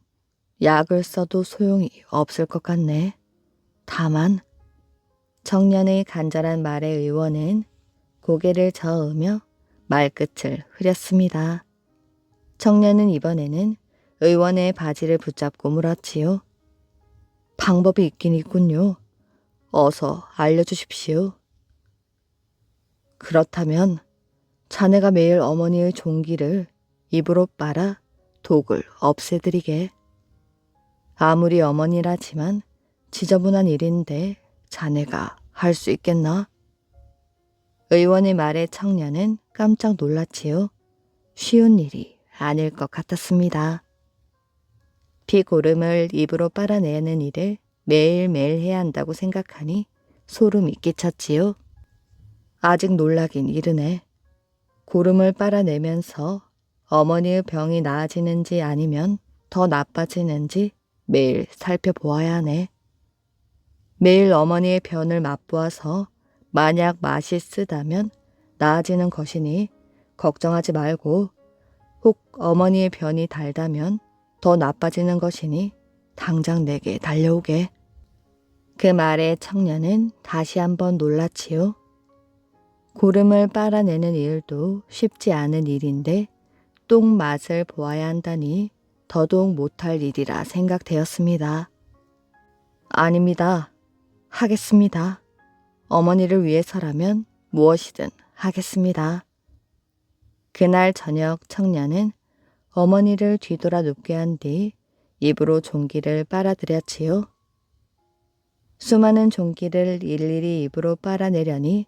약을 써도 소용이 없을 것 같네. 다만 청년의 간절한 말에 의원은 고개를 저으며 말끝을 흐렸습니다. 청년은 이번에는 의원의 바지를 붙잡고 물었지요. 방법이 있긴 있군요. 어서 알려주십시오. 그렇다면 자네가 매일 어머니의 종기를 입으로 빨아 독을 없애드리게. 아무리 어머니라지만 지저분한 일인데 자네가 할 수 있겠나? 의원의 말에 청년은 깜짝 놀랐지요. 쉬운 일이 아닐 것 같았습니다. 피고름을 입으로 빨아내는 일을 매일매일 해야 한다고 생각하니 소름이 끼쳤지요. 아직 놀라긴 이르네. 고름을 빨아내면서 어머니의 병이 나아지는지 아니면 더 나빠지는지 매일 살펴보아야 하네. 매일 어머니의 변을 맛보아서 만약 맛이 쓰다면 나아지는 것이니 걱정하지 말고, 혹 어머니의 변이 달다면 더 나빠지는 것이니 당장 내게 달려오게. 그 말에 청년은 다시 한번 놀랐지요. 고름을 빨아내는 일도 쉽지 않은 일인데 똥 맛을 보아야 한다니 더더욱 못할 일이라 생각되었습니다. 아닙니다. 하겠습니다. 어머니를 위해서라면 무엇이든 하겠습니다. 그날 저녁 청년은 어머니를 뒤돌아 눕게 한 뒤 입으로 종기를 빨아들였지요. 수많은 종기를 일일이 입으로 빨아내려니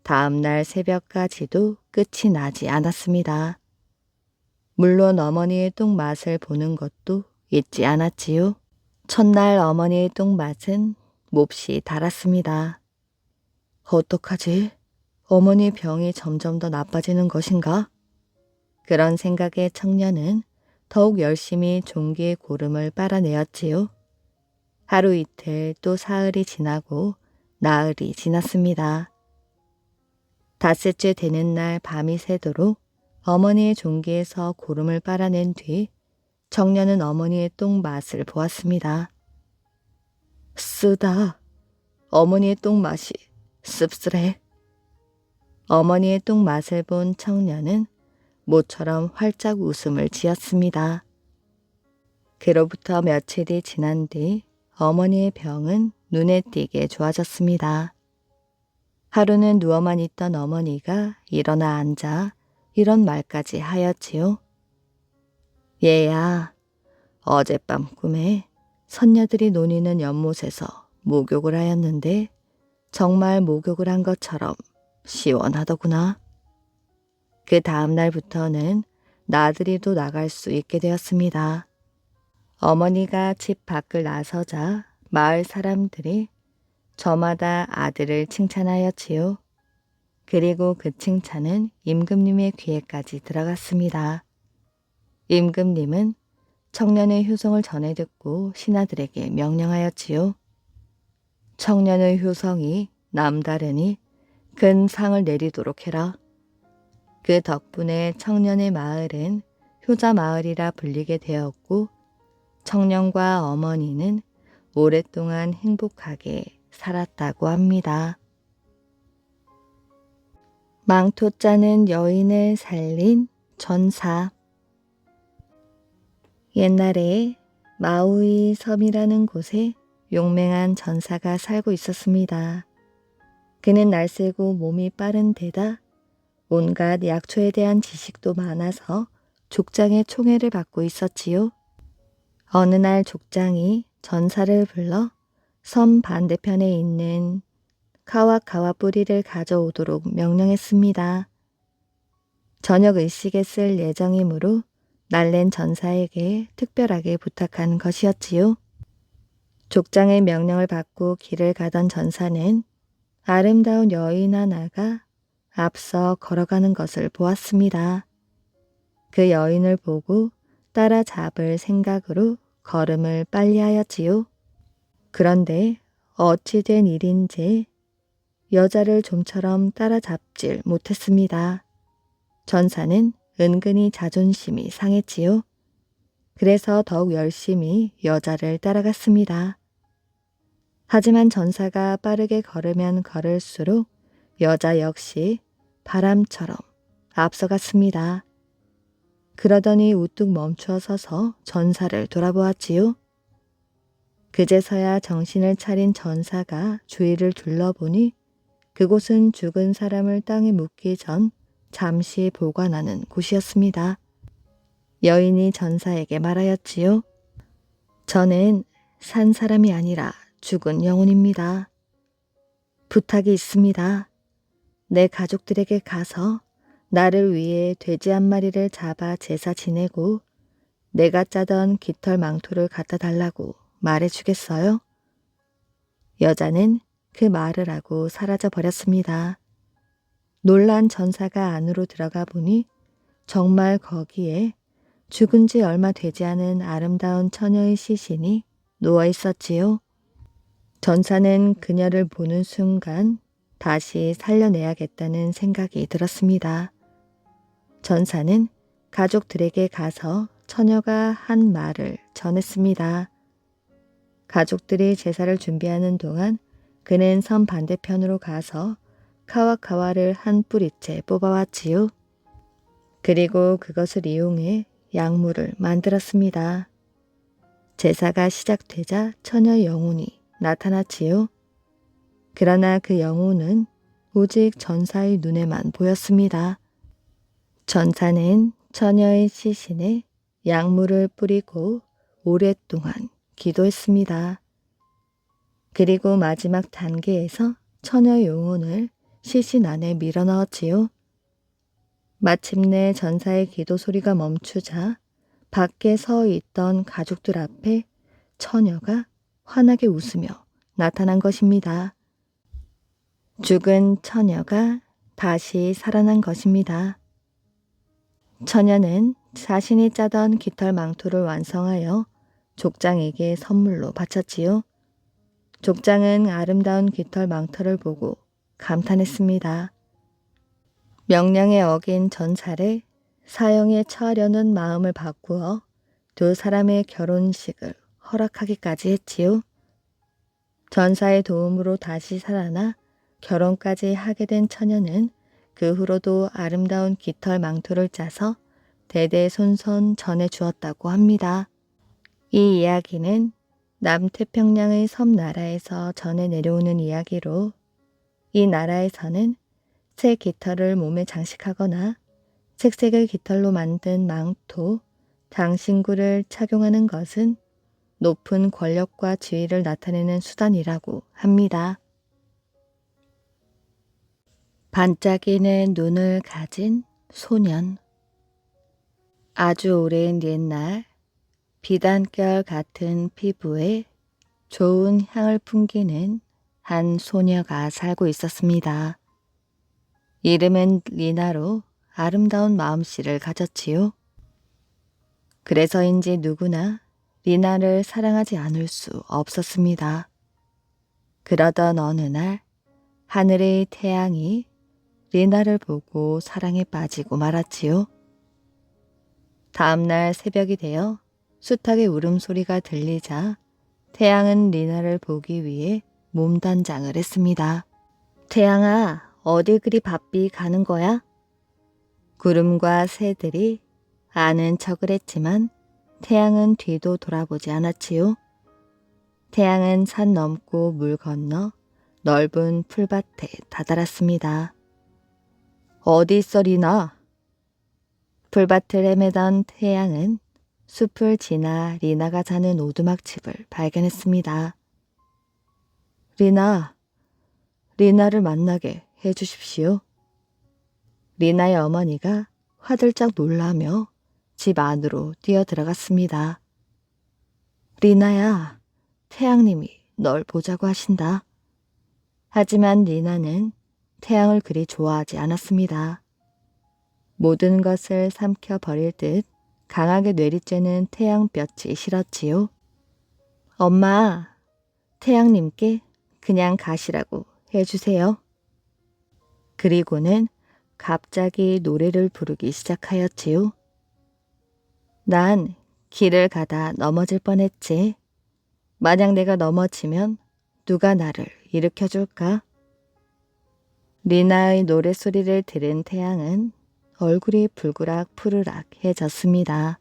다음날 새벽까지도 끝이 나지 않았습니다. 물론 어머니의 똥맛을 보는 것도 잊지 않았지요. 첫날 어머니의 똥맛은 몹시 달았습니다. 어떡하지? 어머니 병이 점점 더 나빠지는 것인가? 그런 생각에 청년은 더욱 열심히 종기의 고름을 빨아내었지요. 하루 이틀 또 사흘이 지나고 나흘이 지났습니다. 닷새째 되는 날 밤이 새도록 어머니의 종기에서 고름을 빨아낸 뒤 청년은 어머니의 똥맛을 보았습니다. 쓰다. 어머니의 똥맛이 씁쓸해. 어머니의 똥맛을 본 청년은 모처럼 활짝 웃음을 지었습니다. 그로부터 며칠이 지난 뒤 어머니의 병은 눈에 띄게 좋아졌습니다. 하루는 누워만 있던 어머니가 일어나 앉아 이런 말까지 하였지요. 얘야, 어젯밤 꿈에 선녀들이 논이는 연못에서 목욕을 하였는데 정말 목욕을 한 것처럼 시원하더구나. 그 다음 날부터는 나들이도 나갈 수 있게 되었습니다. 어머니가 집 밖을 나서자 마을 사람들이 저마다 아들을 칭찬하였지요. 그리고 그 칭찬은 임금님의 귀에까지 들어갔습니다. 임금님은 청년의 효성을 전해 듣고 신하들에게 명령하였지요. 청년의 효성이 남다르니 큰 상을 내리도록 해라. 그 덕분에 청년의 마을은 효자마을이라 불리게 되었고 청년과 어머니는 오랫동안 행복하게 살았다고 합니다. 망토 짜는 여인을 살린 전사. 옛날에 마우이 섬이라는 곳에 용맹한 전사가 살고 있었습니다. 그는 날쌔고 몸이 빠른 데다 온갖 약초에 대한 지식도 많아서 족장의 총애를 받고 있었지요. 어느 날 족장이 전사를 불러 섬 반대편에 있는 카와카와 뿌리를 가져오도록 명령했습니다. 저녁 의식에 쓸 예정이므로 날랜 전사에게 특별하게 부탁한 것이었지요. 족장의 명령을 받고 길을 가던 전사는 아름다운 여인 하나가 앞서 걸어가는 것을 보았습니다. 그 여인을 보고 따라잡을 생각으로 걸음을 빨리 하였지요. 그런데 어찌 된 일인지 여자를 좀처럼 따라잡질 못했습니다. 전사는 은근히 자존심이 상했지요. 그래서 더욱 열심히 여자를 따라갔습니다. 하지만 전사가 빠르게 걸으면 걸을수록 여자 역시 바람처럼 앞서갔습니다. 그러더니 우뚝 멈추어 서서 전사를 돌아보았지요. 그제서야 정신을 차린 전사가 주위를 둘러보니 그곳은 죽은 사람을 땅에 묻기 전 잠시 보관하는 곳이었습니다. 여인이 전사에게 말하였지요. 저는 산 사람이 아니라 죽은 영혼입니다. 부탁이 있습니다. 내 가족들에게 가서 나를 위해 돼지 한 마리를 잡아 제사 지내고 내가 짜던 깃털 망토를 갖다 달라고 말해주겠어요? 여자는 그 말을 하고 사라져 버렸습니다. 놀란 전사가 안으로 들어가 보니 정말 거기에 죽은 지 얼마 되지 않은 아름다운 처녀의 시신이 누워 있었지요. 전사는 그녀를 보는 순간 다시 살려내야겠다는 생각이 들었습니다. 전사는 가족들에게 가서 처녀가 한 말을 전했습니다. 가족들이 제사를 준비하는 동안 그는 섬 반대편으로 가서 카와카와를 한 뿌리째 뽑아왔지요. 그리고 그것을 이용해 약물을 만들었습니다. 제사가 시작되자 처녀 영혼이 나타났지요. 그러나 그 영혼은 오직 전사의 눈에만 보였습니다. 전사는 처녀의 시신에 약물을 뿌리고 오랫동안 기도했습니다. 그리고 마지막 단계에서 처녀 영혼을 시신 안에 밀어넣었지요. 마침내 전사의 기도 소리가 멈추자 밖에 서 있던 가족들 앞에 처녀가 환하게 웃으며 나타난 것입니다. 죽은 처녀가 다시 살아난 것입니다. 처녀는 자신이 짜던 깃털 망토를 완성하여 족장에게 선물로 바쳤지요. 족장은 아름다운 깃털 망토를 보고 감탄했습니다. 명령에 어긴 전사를 사형에 처하려는 마음을 바꾸어 두 사람의 결혼식을 허락하기까지 했지요. 전사의 도움으로 다시 살아나 결혼까지 하게 된 처녀는 그 후로도 아름다운 깃털 망토를 짜서 대대손손 전해주었다고 합니다. 이 이야기는 남태평양의 섬나라에서 전해 내려오는 이야기로 이 나라에서는 새 깃털을 몸에 장식하거나 색색의 깃털로 만든 망토, 장신구를 착용하는 것은 높은 권력과 지위를 나타내는 수단이라고 합니다. 반짝이는 눈을 가진 소년. 아주 오랜 옛날 비단결 같은 피부에 좋은 향을 풍기는 한 소녀가 살고 있었습니다. 이름은 리나로 아름다운 마음씨를 가졌지요. 그래서인지 누구나 리나를 사랑하지 않을 수 없었습니다. 그러던 어느 날 하늘의 태양이 리나를 보고 사랑에 빠지고 말았지요. 다음날 새벽이 되어 숱하게 울음소리가 들리자 태양은 리나를 보기 위해 몸단장을 했습니다. 태양아, 어딜 그리 바삐 가는 거야? 구름과 새들이 아는 척을 했지만 태양은 뒤도 돌아보지 않았지요. 태양은 산 넘고 물 건너 넓은 풀밭에 다다랐습니다. 어디 있어 리나? 풀밭을 헤매던 태양은 숲을 지나 리나가 사는 오두막집을 발견했습니다. 리나를 만나게 해주십시오. 리나의 어머니가 화들짝 놀라며 집 안으로 뛰어 들어갔습니다. 리나야, 태양님이 널 보자고 하신다. 하지만 리나는 태양을 그리 좋아하지 않았습니다. 모든 것을 삼켜버릴 듯 강하게 내리쬐는 태양볕이 싫었지요. 엄마, 태양님께 그냥 가시라고 해주세요. 그리고는 갑자기 노래를 부르기 시작하였지요. 난 길을 가다 넘어질 뻔했지. 만약 내가 넘어지면 누가 나를 일으켜줄까? 리나의 노랫소리를 들은 태양은 얼굴이 불그락 푸르락해졌습니다.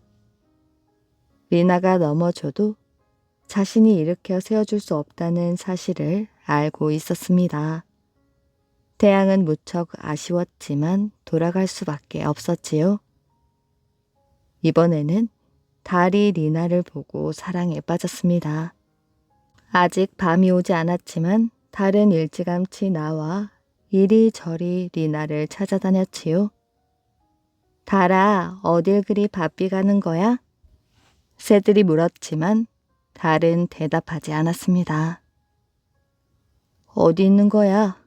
리나가 넘어져도 자신이 일으켜 세워줄 수 없다는 사실을 알고 있었습니다. 태양은 무척 아쉬웠지만 돌아갈 수밖에 없었지요. 이번에는 달이 리나를 보고 사랑에 빠졌습니다. 아직 밤이 오지 않았지만 달은 일찌감치 나와 이리저리 리나를 찾아다녔지요. 달아, 어딜 그리 바삐 가는 거야? 새들이 물었지만 달은 대답하지 않았습니다. 어디 있는 거야?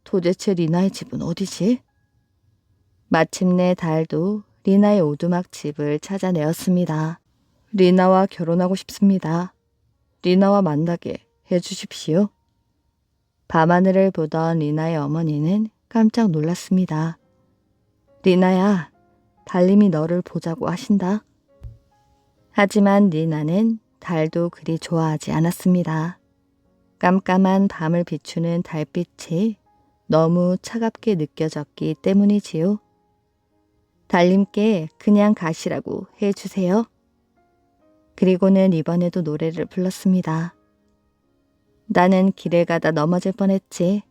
도대체 리나의 집은 어디지? 마침내 달도 리나의 오두막 집을 찾아내었습니다. 리나와 결혼하고 싶습니다. 리나와 만나게 해주십시오. 밤하늘을 보던 리나의 어머니는 깜짝 놀랐습니다. 리나야, 달님이 너를 보자고 하신다. 하지만 리나는 달도 그리 좋아하지 않았습니다. 깜깜한 밤을 비추는 달빛이 너무 차갑게 느껴졌기 때문이지요. 달님께 그냥 가시라고 해주세요. 그리고는 이번에도 노래를 불렀습니다. 나는 길을 가다 넘어질 뻔했지.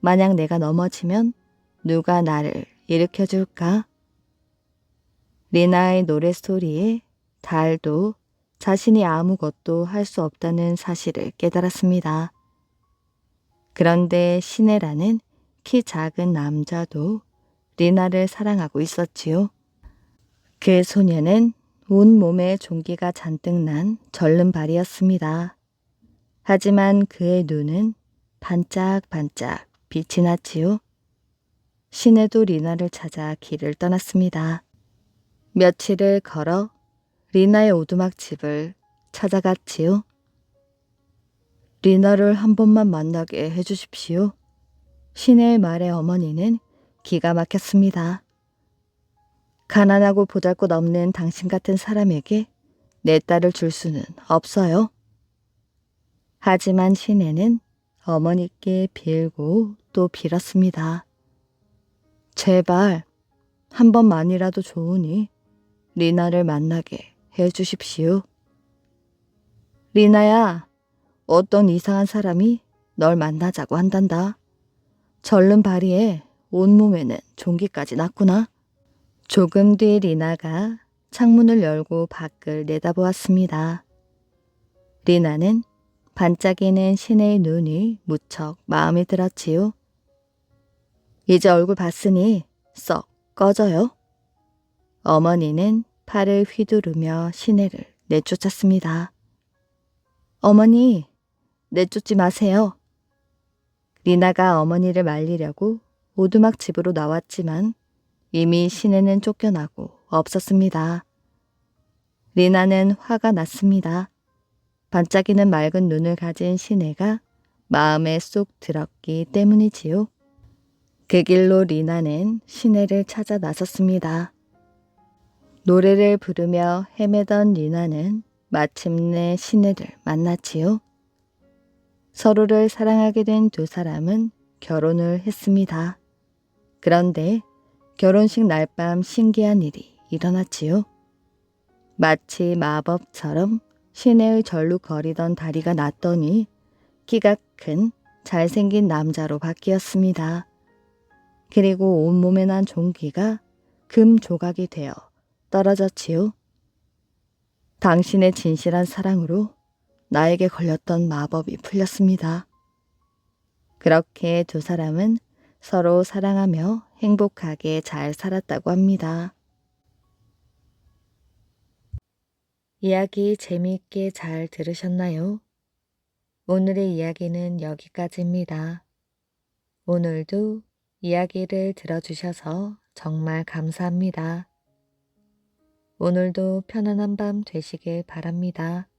만약 내가 넘어지면 누가 나를 일으켜줄까? 리나의 노랫소리에 달도 자신이 아무것도 할 수 없다는 사실을 깨달았습니다. 그런데 시네라는 키 작은 남자도 리나를 사랑하고 있었지요. 그 소녀는 온몸에 종기가 잔뜩 난 절름발이었습니다. 하지만 그의 눈은 반짝반짝 빛이 났지요. 시네도 리나를 찾아 길을 떠났습니다. 며칠을 걸어 리나의 오두막 집을 찾아갔지요. 리나를 한 번만 만나게 해주십시오. 시네의 말에 어머니는 기가 막혔습니다. 가난하고 보잘것없는 당신 같은 사람에게 내 딸을 줄 수는 없어요. 하지만 시네는 어머니께 빌고 또 빌었습니다. 제발 한 번만이라도 좋으니 리나를 만나게 해주십시오. 리나야, 어떤 이상한 사람이 널 만나자고 한단다. 절른 바리에 온몸에는 종기까지 났구나. 조금 뒤 리나가 창문을 열고 밖을 내다보았습니다. 리나는 반짝이는 신의 눈이 무척 마음에 들었지요. 이제 얼굴 봤으니 썩 꺼져요. 어머니는 팔을 휘두르며 시내를 내쫓았습니다. 어머니, 내쫓지 마세요. 리나가 어머니를 말리려고 오두막 집으로 나왔지만 이미 시내는 쫓겨나고 없었습니다. 리나는 화가 났습니다. 반짝이는 맑은 눈을 가진 시내가 마음에 쏙 들었기 때문이지요. 그 길로 리나는 시내를 찾아 나섰습니다. 노래를 부르며 헤매던 리나는 마침내 시내를 만났지요. 서로를 사랑하게 된 두 사람은 결혼을 했습니다. 그런데 결혼식 날밤 신기한 일이 일어났지요. 마치 마법처럼 시내의 절로 거리던 다리가 났더니 키가 큰 잘생긴 남자로 바뀌었습니다. 그리고 온몸에 난 종기가 금 조각이 되어 떨어졌지요. 당신의 진실한 사랑으로 나에게 걸렸던 마법이 풀렸습니다. 그렇게 두 사람은 서로 사랑하며 행복하게 잘 살았다고 합니다. 이야기 재미있게 잘 들으셨나요? 오늘의 이야기는 여기까지입니다. 오늘도 이야기를 들어주셔서 정말 감사합니다. 오늘도 편안한 밤 되시길 바랍니다.